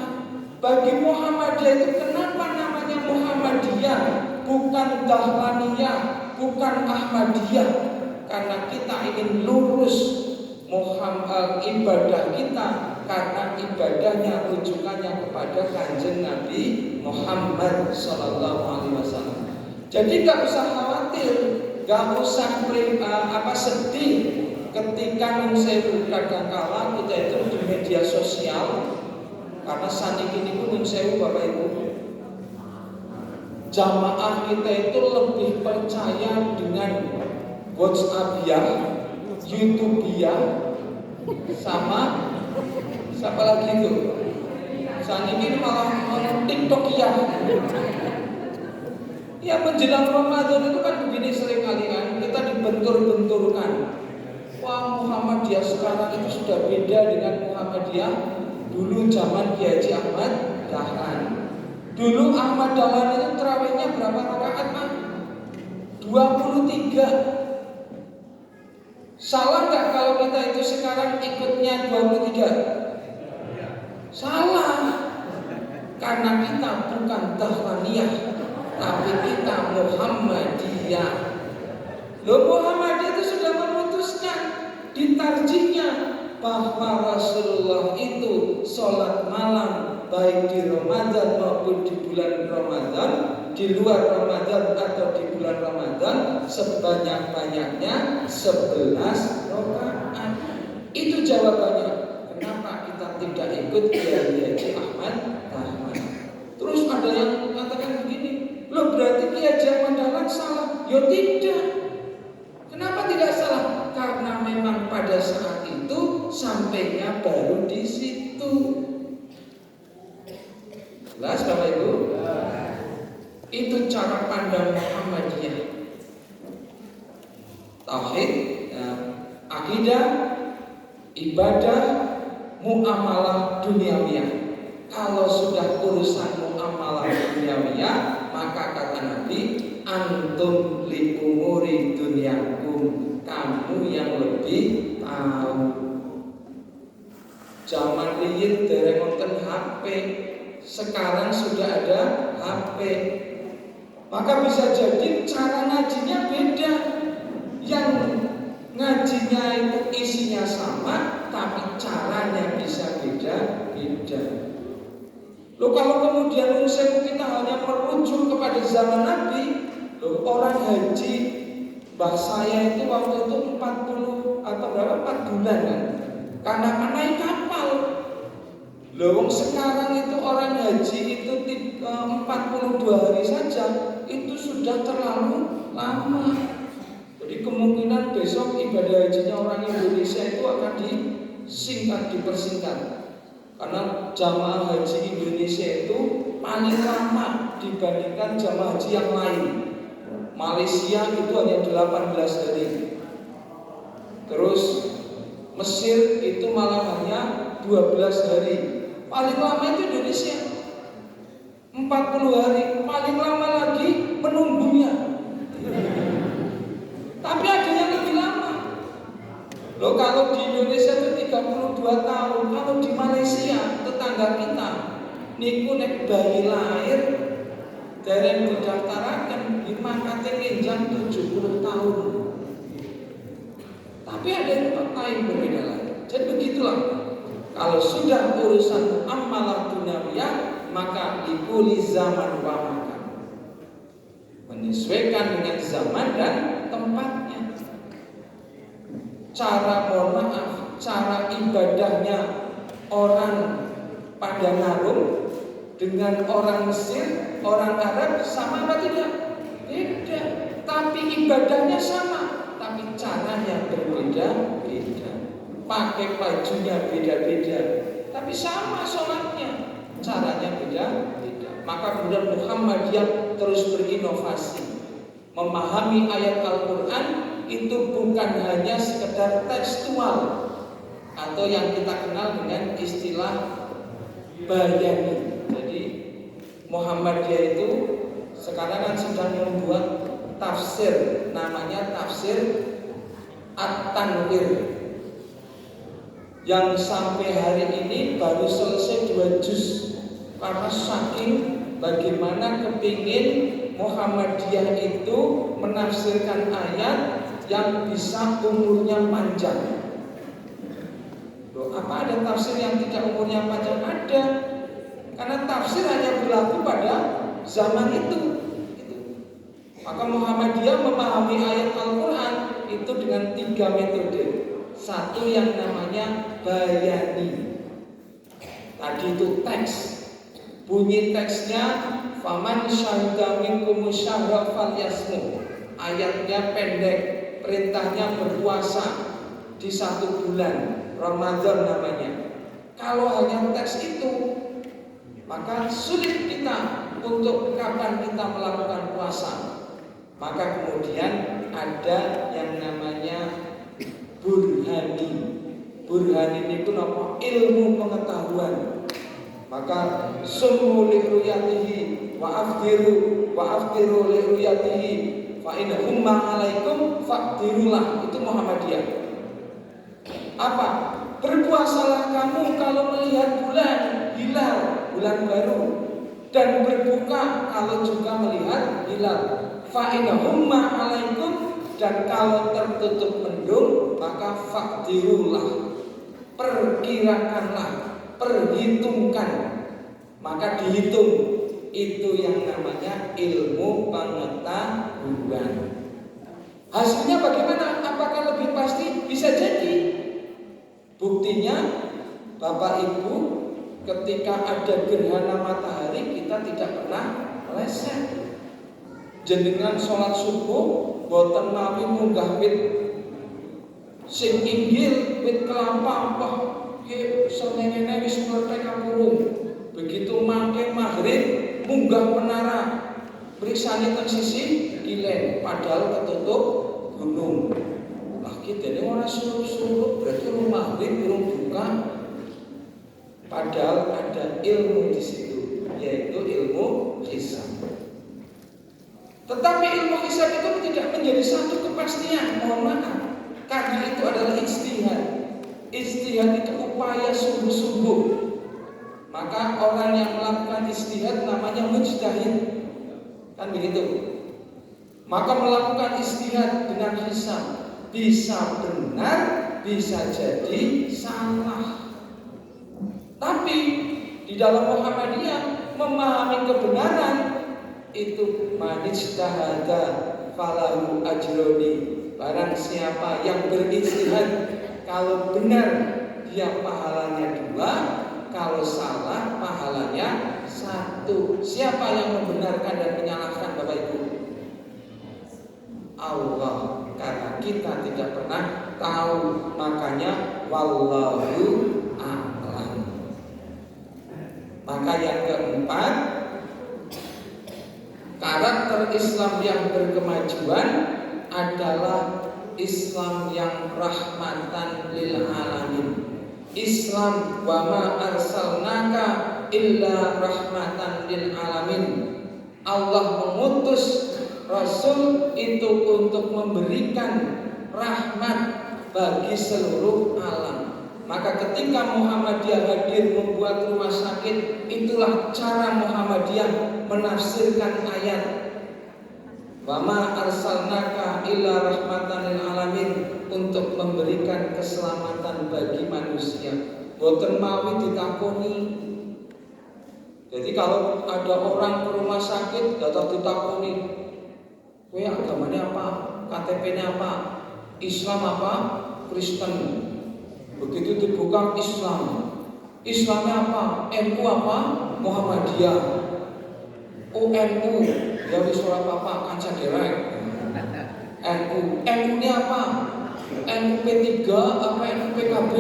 bagi Muhammadiyah itu kenapa namanya Muhammadiyah bukan Dahlaniyah, bukan Ahmadiyah? Karena kita ingin lurus ibadah kita, karena ibadahnya rujukannya kepada Kanjeng Nabi Muhammad SAW. Jadi gak usah khawatir, gak usah sedih ketika nungsewu kadangkala kita itu di media sosial. Karena saniki niku nungsewu Bapak Ibu, jamaah kita itu lebih percaya dengan WhatsApp-ya, YouTube-ya, sama siapa lagi itu? Saniki malah TikTok-ya. Ya menjelang Ramadan itu kan begini seringkali kan kita dibentur-benturkan. Wah, Muhammadiyah sekarang itu sudah beda dengan Muhammadiyah dulu zaman Kiai Haji Ahmad Dahlan. Dulu Ahmad Dahlan itu terawihnya berapa rakaat, Pak? 23. Salah nggak kalau kita itu sekarang ikutnya 23? Salah. Karena kita bukan Dahlaniyah, tapi kita Muhammadiyah. Loh, Muhammadiyah itu sudah memutuskan di tarjihnya bahwa Rasulullah itu sholat malam baik di Ramadan maupun di bulan Ramadan, di luar Ramadan atau di bulan Ramadan sebanyak-banyaknya 11 rakaat. Itu jawabannya. Kenapa kita tidak ikut Kiai Haji Ahmad Dahlan? Terus ada yang mengatakan begini, loh berarti Kiai Haji Ahmad Dahlan salah? Ya tidak. Kenapa tidak salah? Karena memang pada saat itu sampainya baru di situ. Jelas Bapak Ibu? Itu cara pandang Muhammadiyah. Tauhid, akidah, ibadah, muamalah duniawiyah. Kalau sudah urusan muamalah duniawiyah, maka kata Nabi, antum li umuri dunyakum, kamu yang lebih tahu. Zaman riyin dereng wonten HP, sekarang sudah ada HP. Maka bisa jadi cara ngajinya beda. Yang ngajinya itu isinya sama, tapi caranya bisa beda-beda. Loh, kalau kemudian kita hanya merujuk kepada zaman Nabi, loh, orang haji mbah saya itu waktu itu 40 atau berapa 4 bulan kan? Karena naik kapal. Loh, sekarang itu orang haji itu 42 hari saja itu sudah terlalu lama. Jadi kemungkinan besok ibadah hajinya orang Indonesia itu akan dipersingkat. Karena jamaah haji Indonesia itu paling lama dibandingkan jamaah haji yang lain. Malaysia itu hanya 18 hari. Terus Mesir itu malah hanya 12 hari. Paling lama itu Indonesia 40 hari. Paling lama lagi menunggunya. Tapi ada yang lebih lama. Loh, kalau di Indonesia itu 32 tahun, kalau di Malaysia tetangga kita niku nek bayi lahir dereng didaftaraken mangkate nginjang 70 tahun. Tapi ada yang lain berbeda lagi. Jadi begitulah. Kalau sudah urusan amalah dunia, maka ikuli zaman wa makan. Menyesuaikan dengan zaman dan tempatnya. Cara ibadahnya orang pada Narung dengan orang Mesir, orang Arab sama apa tidak? Beda. Tapi ibadahnya sama, tapi caranya berbeda-beda. Pakai bajunya beda-beda, tapi sama sholatnya, caranya beda-beda. Maka kemudian Muhammadiyah terus berinovasi, memahami ayat Al-Quran itu bukan hanya sekedar tekstual atau yang kita kenal dengan istilah bayani. Jadi Muhammadiyah itu sekarang kan sedang membuat tafsir, namanya tafsir At-Tanwir, yang sampai hari ini baru selesai 2 juz. Karena saking bagaimana kepingin Muhammadiyah itu menafsirkan ayat yang bisa umurnya panjang. Loh, apa ada tafsir yang tidak umurnya panjang? Ada. Karena tafsir hanya berlaku pada zaman itu. Maka Muhammadiyah memahami ayat Al-Quran itu dengan 3 metode. Satu yang namanya bayani. Tadi itu teks. Bunyi teksnya faman syahida minkum syahra falyasmu. Ayatnya pendek, perintahnya berpuasa di 1 bulan Ramadan namanya. Kalau hanya teks itu, maka sulit kita untuk kapan kita melakukan puasa. Maka kemudian ada yang namanya burhani. Burhani itu apa? Ilmu pengetahuan. Maka sumu li ruyatihi wa afdiru li ruyatihi fa in humma alaikum faqdirulah. Itu Muhammadiyah. Apa? Berpuasalah kamu kalau melihat bulan hilal, bulan baru, dan berbuka kalau juga melihat hilal. Fa in humma alaikum, dan kalau tertutup mendung maka faqdirulah. Perkirakanlah, perhitungkan, maka dihitung. Itu yang namanya ilmu pengetahuan. Hasilnya bagaimana? Apakah lebih pasti? Bisa jadi. Buktinya Bapak Ibu, ketika ada gerhana matahari kita tidak pernah meleset. Jenengan sholat subuh boten mawi munggah wit sing inggil, wit kelapa apa senengene wis meletek kapurung. Begitu mangke maghrib munggah menara periksane teng sisi kilen padahal ketutup gunung. Lah kitene ora surup-surup berarti rumah maghrib burung buka. Padahal ada ilmu di situ, yaitu ilmu hisab. Tetapi ilmu hisab itu tidak menjadi satu kepastian, mohon maaf. Karena itu adalah ijtihad. Ijtihad itu upaya sungguh-sungguh. Maka orang yang melakukan ijtihad namanya mujtahid. Kan begitu. Maka melakukan ijtihad dengan hisab bisa benar, bisa jadi salah. Tapi di dalam Muhammadiyah memahami kebenaran itu manijtahada falahu ajroni. Barang siapa yang berijtihad, kalau benar dia pahalanya 2, kalau salah pahalanya 1. Siapa yang membenarkan dan menyalahkan Bapak Ibu? Allah. Karena kita tidak pernah tahu, makanya wallahu a'lam. Maka yang keempat, karakter Islam yang berkemajuan adalah Islam yang rahmatan lil alamin. Islam wa ma arsalnaka illa rahmatan lil alamin. Allah mengutus Rasul itu untuk memberikan rahmat bagi seluruh alam. Maka ketika Muhammadiyah hadir membuat rumah sakit, itulah cara Muhammadiyah menafsirkan ayat wa ma arsalnaka illa rahmatan lil alamin, untuk memberikan keselamatan bagi manusia. Boten mawi ditakoni. Jadi kalau ada orang ke rumah sakit datang ditakoni, kowe agamanya apa? KTP-nya apa? Islam apa? Kristen. Begitu dibuka Islam. Islamnya apa? NU apa? Muhammadiyah. NU. Ya wis ora apa-apa, kanca derek. NU. NU-nya apa? NU P3 apa NU PKB?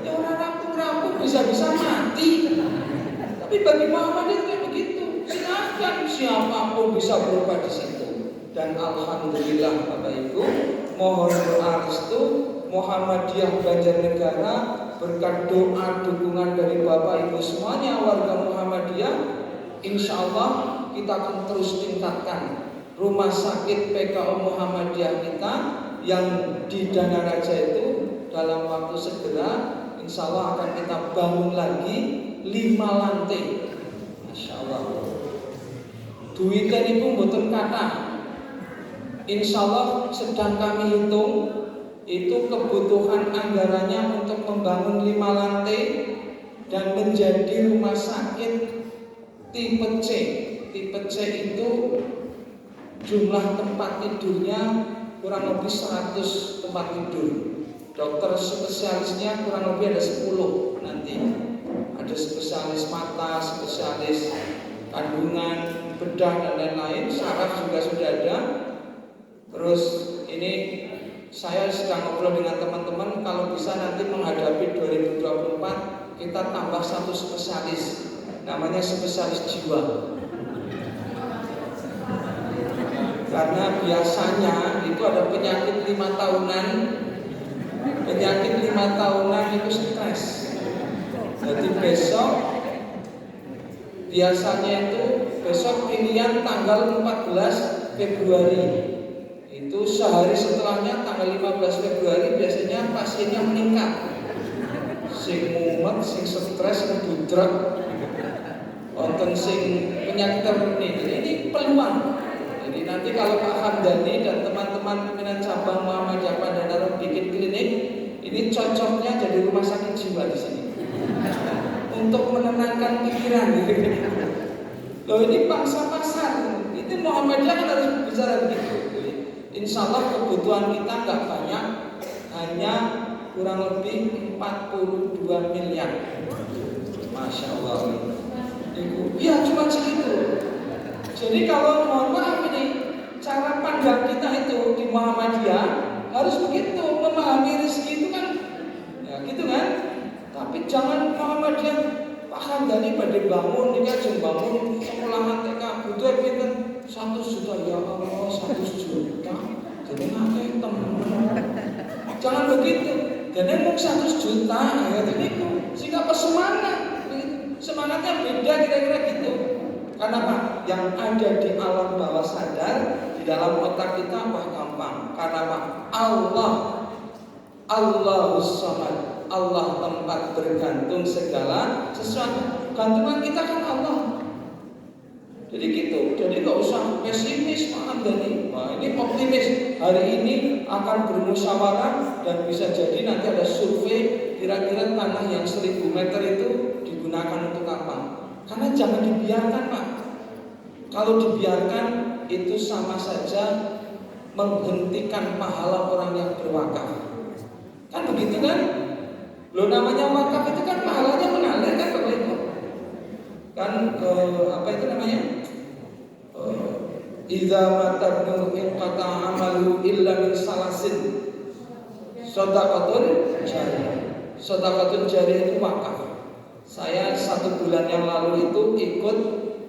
Ya orang rampung-rampung bisa-bisa mati. Tapi bagi Muhammadiyah kayak begitu. Silakan siapapun bisa berubah di situ. Dan alhamdulillah Bapak Ibu, mohon doa restu Muhammadiyah Banjarnegara berkat doa dukungan dari Bapak Ibu semuanya warga Muhammadiyah, insya Allah kita akan terus tingkatkan rumah sakit PKU Muhammadiyah kita yang di Danaraja itu dalam waktu segera insya Allah akan kita bangun lagi 5 lantai. Masya Allah. Duitnya itu mboten kathah. Insya Allah sedang kami hitung itu kebutuhan anggarannya untuk membangun 5 lantai dan menjadi rumah sakit tipe C. Tipe C itu jumlah tempat tidurnya kurang lebih 100 tempat tidur. Dokter spesialisnya kurang lebih ada 10 nanti. Ada spesialis mata, spesialis kandungan, bedah dan lain-lain. Saraf juga sudah ada. Terus ini saya sedang ngobrol dengan teman-teman, kalau bisa nanti menghadapi 2024 kita tambah 1 spesialis, namanya spesialis jiwa. Karena biasanya itu ada penyakit 5 tahunan penyakit 5 tahunan itu stres. Jadi besok biasanya itu besok pilihan tanggal 14 Februari. Itu sehari setelahnya tanggal 15 Februari biasanya pasiennya meningkat. Sing mumet, sing stres, budrek, wonten sing penyakit tertentu. Jadi ini peluang. Jadi nanti kalau Pak Hamdani dan teman-teman pimpinan cabang Muhammadiyah Pandanaran bikin klinik, ini cocoknya jadi rumah sakit jiwa di sini untuk menenangkan pikiran. Loh ini bangsa pasar, itu Muhammadiyah kan harus bicara begitu. Insya Allah kebutuhan kita nggak banyak, hanya kurang lebih 42 miliar. Masya Allah. Ya cuma segitu. Jadi kalau mohon maaf ini cara pandang kita itu di Muhammadiyah harus begitu, memahami rezeki itu kan, ya gitu kan. Tapi jangan Muhammadiyah Pak Hamdani pada bangun, ini aja bangun sekolahan TK butuh pinter 1 juta ya Allah 1 juta. Jadi ngapain teman? Jangan begitu. Dan emang 1 juta ya ini sehingga semangat. Semangatnya beda kira-kira gitu. Karena apa? Yang ada di alam bawah sadar di dalam otak kita apa gampang. Karena apa? Allahus Samad. Allah tempat bergantung segala sesuatu. Gantungan kita kan Allah. Jadi gitu. Jadi nggak usah pesimis Pak Hamdani. Nah, ini optimis. Hari ini akan bermusyawarah dan bisa jadi nanti ada survei kira-kira tanah yang 1000 meter itu digunakan untuk apa? Karena jangan dibiarkan Pak. Kalau dibiarkan itu sama saja menghentikan pahala orang yang berwakaf. Kan begitu kan? Lo namanya wakaf itu kan pahalanya mengalir kan Bapak Ibu? Kan apa itu namanya? Idza matabnu inqata amalu illa min salasin. Shadaqatun jariyah. Shadaqatun jariyah itu wakaf. Saya 1 bulan yang lalu itu ikut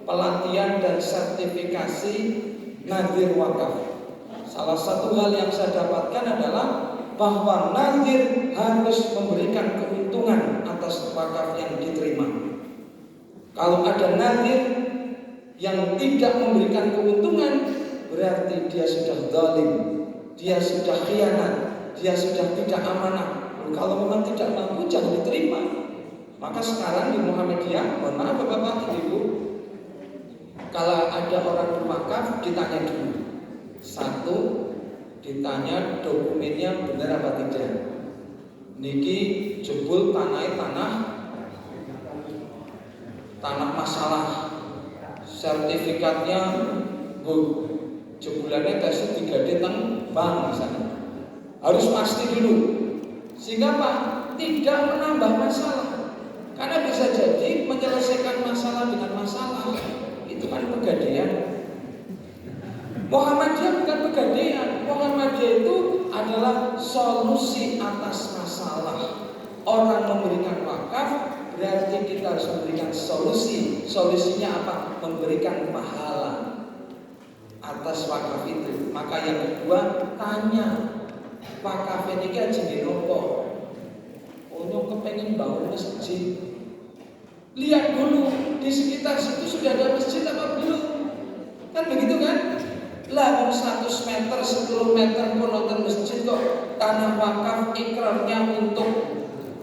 pelatihan dan sertifikasi nadir wakaf. Salah satu hal yang saya dapatkan adalah bahwa nadir harus memberikan keuntungan atas wakaf yang diterima. Kalau ada nadir yang tidak memberikan keuntungan, berarti dia sudah zalim, dia sudah khianat, dia sudah tidak amanah. Kalau memang tidak mampu jangan diterima. Maka sekarang di Muhammadiyah, mohon maaf Bapak Ibu, kalau ada orang berwakaf ditanya dulu. 1, ditanya dokumennya benar apa tidak. Niki jebul tanah masalah. Sertifikatnya jebulannya tes 3D teng bank misalnya. Harus pasti dulu. Sehingga Pak tidak menambah masalah. Karena bisa jadi menyelesaikan masalah dengan masalah. Itu kan pegadaian. Muhammadiyah bukan pegadaian. Muhammadiyah itu adalah solusi atas masalah. Orang memberikan wakaf berarti kita harus memberikan solusi. Solusinya apa? Memberikan pahala atas wakaf itu. Maka yang kedua, tanya wakaf ini kan jenis apa? Oh, kepengen bangun masjid. Lihat dulu di sekitar situ sudah ada masjid apa belum? Kan begitu kan? Lah 100 meter, 10 meter pun nonton masjid kok tanah wakaf ikrarnya untuk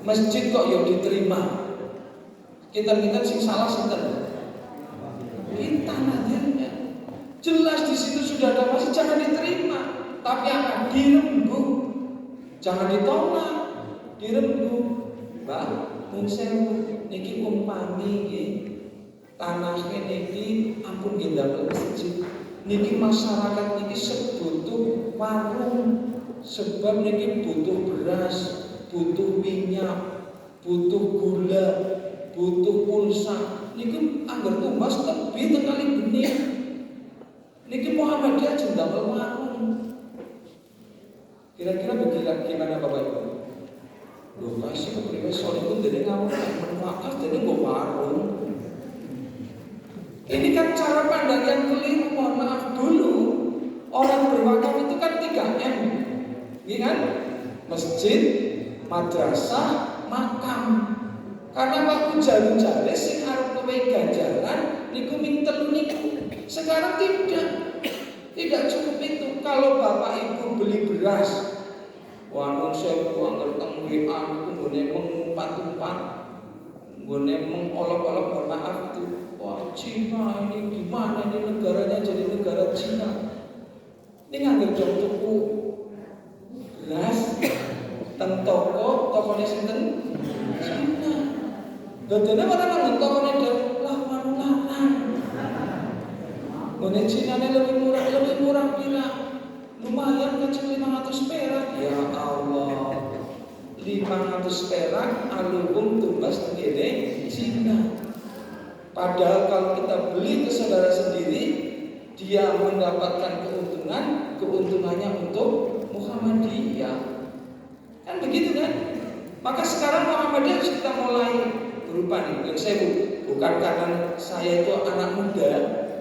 masjid kok ya diterima. Kita sing salah sinten? Kita nadirnya. Jelas di situ sudah ada masjid jangan diterima. Tapi apa? Dirembuk. Jangan ditolak. Dirembuk. Mbak, mun sewu niki umpami nggih. Tanahnya niki ampun nggih ndamel masjid. Niki masyarakat niki sebutuh warung. Sebab niki butuh beras, butuh minyak, butuh gula, butuh pulsa. Niki anggar tumbas tebi tekali benih. Niki Muhammadiyah jendal warung. Kira-kira bagaimana Bapak Ibu? Loh kasih kepriwe soal itu dari ngawur menwakas dari nggak warung. Ini kan cara pandang yang keliru. Mohon maaf dulu orang berwakaf itu kan 3M, ini kan masjid, madrasah, makam. Karena waktu jalu-jale sing arep kowe ganjaran niku ming telu niku. Sekarang tidak cukup itu. Kalau bapak ibu beli beras, wah nun sewu angger teng WA niku nggone mengumpat-umpat, nggone mengolok-olok, mohon maaf itu. Wah Cina ini gimana, ini negaranya jadi negara Cina. Ini angger jam tuku beras teng tokone sinten? Cina. Dadane ora nang tokone dhewe lah manungan. Gone Cina lebih murah kira. Lumayan kecil 500 perak. Ya Allah. 500 perak alubung tumbas ngene Cina. Padahal kalau kita beli ke saudara sendiri, dia mendapatkan keuntungannya untuk Muhammadiyah. Kan begitu kan? Maka sekarang Muhammadiyah harus kita mulai berubah nih. Yang saya bukan karena saya itu anak muda,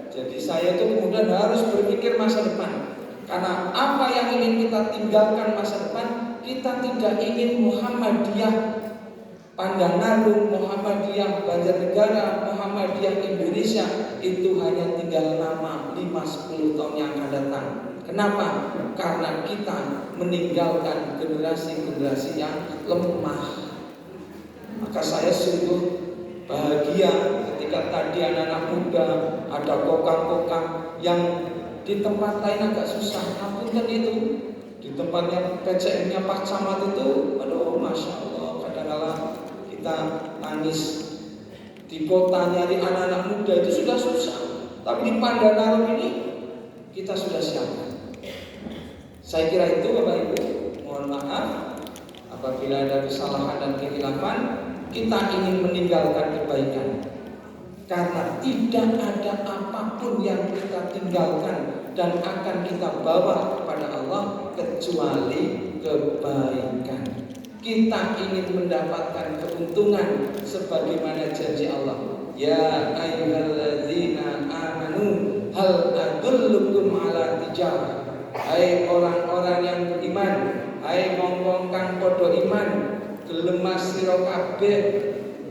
jadi saya itu kemudian harus berpikir masa depan. Karena apa yang ingin kita tinggalkan masa depan, kita tidak ingin Muhammadiyah Pandanarung, Muhammadiyah Banjarnegara, Muhammadiyah Indonesia itu hanya tinggal nama 5-10 tahun yang akan datang. Kenapa? Karena kita meninggalkan generasi-generasi yang lemah. Maka saya sungguh bahagia ketika tadi anak-anak muda ada kokang-kokang yang di tempat lain agak susah. Apunten itu di tempatnya PCM-nya Pak Camat itu, aduh masya Allah, kadang-kadang kita nangis. Di kota nyari anak-anak muda itu sudah susah, tapi di Pandanarung ini kita sudah siapkan. Saya kira itu Bapak Ibu, mohon maaf apabila ada kesalahan dan kekhilafan. Kita ingin meninggalkan kebaikan, karena tidak ada apapun yang kita tinggalkan dan akan kita bawa kepada Allah kecuali kebaikan. Kita ingin mendapatkan keuntungan sebagaimana janji Allah. Ya ayyuhalladzina amanu hal adullukum ala tijarah. Hai orang-orang yang beriman, hai wong-wong kang padha iman, gelem sira kabeh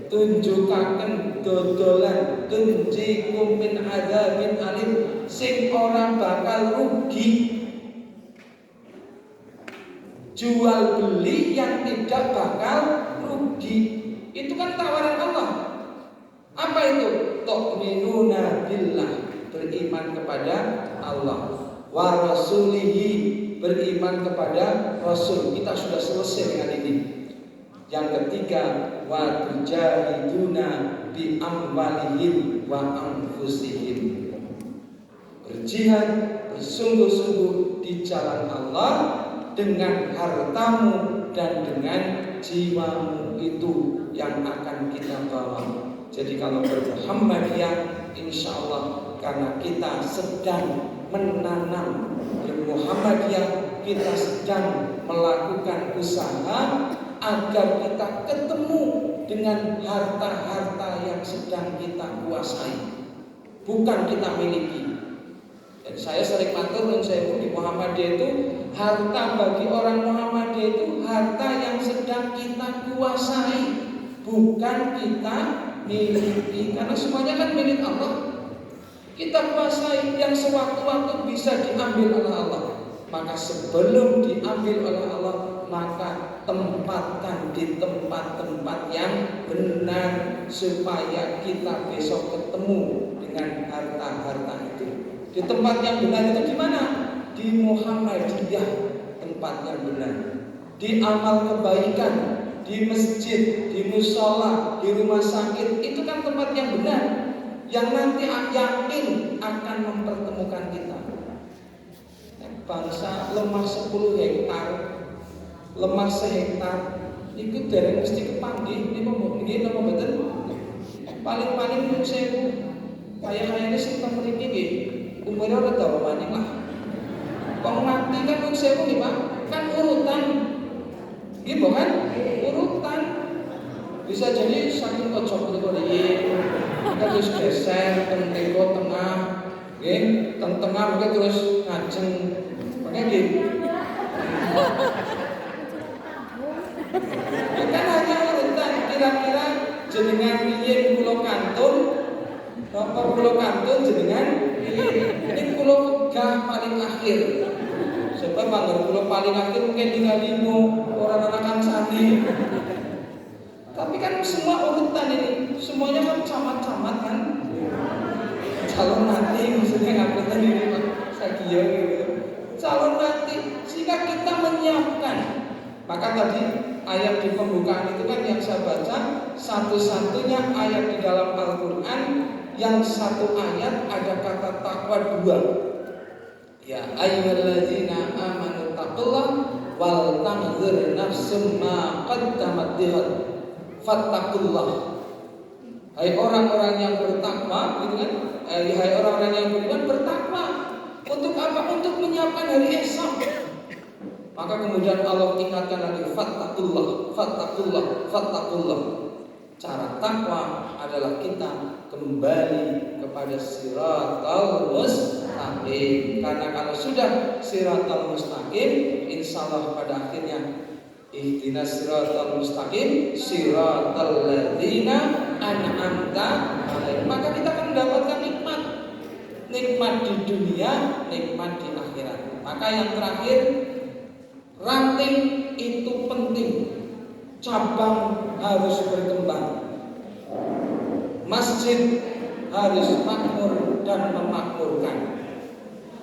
tunjukaken dodolan tunjikum min adzabin alim sing ora bakal rugi. Jual beli yang tidak bakal rugi. Itu kan tawaran Allah. Apa itu? Tu'minuna billah, beriman kepada Allah, wa rasulihi, beriman kepada Rasul. Kita sudah selesai dengan ini. Yang ketiga, wa tujahiduna bi amwalihim wa anfusihim, berjihad bersungguh-sungguh di jalan Allah dengan hartamu dan dengan jiwamu, itu yang akan kita bawa. Jadi kalau bermuhammadiyah, insya Allah karena kita sedang menanam bermuhammadiyah, kita sedang melakukan usaha agar kita ketemu dengan harta-harta yang sedang kita kuasai, bukan kita miliki. Dan saya sering matur dan saya pun di Muhammadiyah itu, harta bagi orang Muhammadiyah itu harta yang sedang kita kuasai, bukan kita miliki. Karena semuanya kan milik Allah. Kita kuasai yang sewaktu-waktu bisa diambil oleh Allah. Maka sebelum diambil oleh Allah, maka tempatkan di tempat-tempat yang benar supaya kita besok ketemu dengan harta-harta itu. Di tempat yang benar itu di mana? Di Muhammadiyah, tempat yang benar. Di amal kebaikan, di masjid, di musola, di rumah sakit, itu kan tempat yang benar, yang nanti yakin akan mempertemukan kita. Bangsa lemah 10 hektar, lemah sehektar, itu dereng mesti kepanggih. Ini nggih napa mboten? Paling-paling pun 1000. Kaya-kayane sing teng mriki nggih umure ora dawa maning lah. Wong mati kan pun 1000 nggih, Pak. Kan urutan. Nggih, kan? Urutan. Bisa jadi saking kocok niku iki. Kita terus geser teng tengah, nggih, tengah mungkin terus ngajeng. Makanya nggih. Napa kula kantun jenengan ini kula wegah paling akhir. Sebab mangger kula paling akhir mungkin tinggalmu orang anak kancane. Tapi kan semua urutan ini, semuanya kan camat-camat kan. Calon nanti maksudnya ngapunten ini Pak Sakia gitu. Calon nanti sehingga kita menyiapkan. Maka tadi ayat di pembukaan itu kan yang saya baca satu-satunya ayat di dalam Al-Quran yang satu ayat ada kata takwa dua. Ya ayyuhalladzina amanu taqullah wal tanzur nafsum ma qaddamat lihat fattaqullah. Hai orang-orang yang bertakwa, gitu kan? Hai orang-orang yang beriman bertakwa. Untuk apa? Untuk menyiapkan hari esok. Maka kemudian Allah ingatkan lagi fattaqullah, fattaqullah, fattaqullah. Cara takwa adalah kita kembali kepada siratal mustaqim. Karena kalau sudah siratal mustaqim, insya Allah pada akhirnya ihdinas siratal mustaqim siratal ladzina an'amta alaihim. Maka kita akan mendapatkan nikmat di dunia, nikmat di akhirat. Maka yang terakhir, ranting itu penting. Cabang harus berkembang. Masjid harus makmur dan memakmurkan.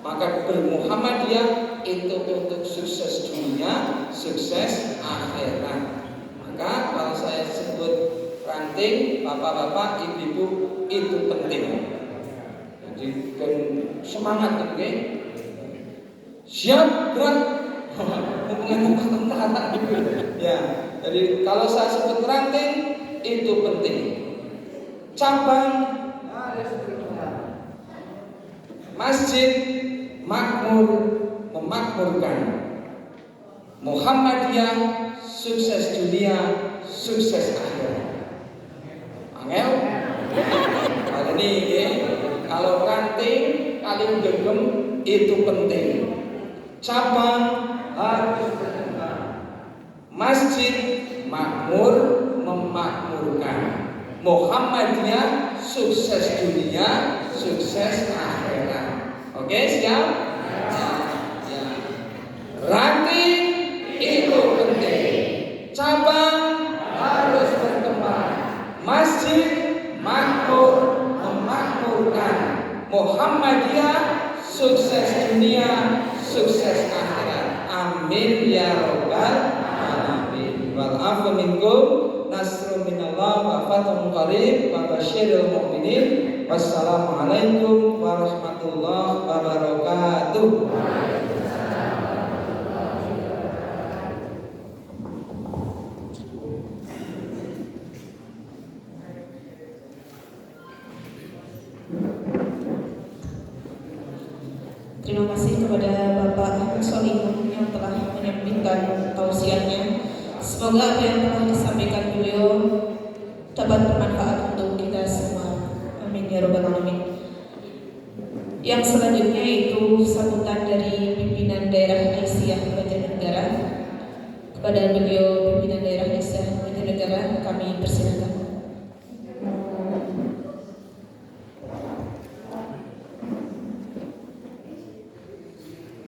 Maka bermuhammadiyah itu untuk sukses dunia, sukses akhirat. Maka kalau saya sebut ranting, bapak-bapak, ibu-ibu, itu penting. Jadi semangat, oke? Siap, gerak. Hubungan tentara gitu. Ya, jadi kalau saya sebut ranting itu penting. Cabang harus berkembang. Masjid makmur memakmurkan. Muhammadiyah sukses dunia, sukses akhirat. Angel. Kali ini ya, kalau ranting kali gegem itu penting. Cabang harus berkembang. Masjid makmur memakmurkan. Muhammadiyah sukses dunia, sukses akhirat. Oke, siap? Ya. Ranting itu penting. Cabang harus berkembang. Masjid makmur memakmurkan. Muhammadiyah sukses dunia, sukses akhirat. Amin ya rabbal alamin. Wal afu minkum nasrun minallah wa fathun qarib wa basyiril mu'minin. Wassalamualaikum warahmatullahi wabarakatuh. Terima kasih kepada Bapak Solihun yang telah menyampaikan tausiahnya. Semoga apa yang telah disampaikan beliau dapat bermanfaat untuk kita semua. Amin ya rabbal alamin. Yang selanjutnya itu sambutan dari pimpinan daerah Aisyah Banjarnegara. Kepada beliau pimpinan daerah Aisyah Banjarnegara kami persilakan.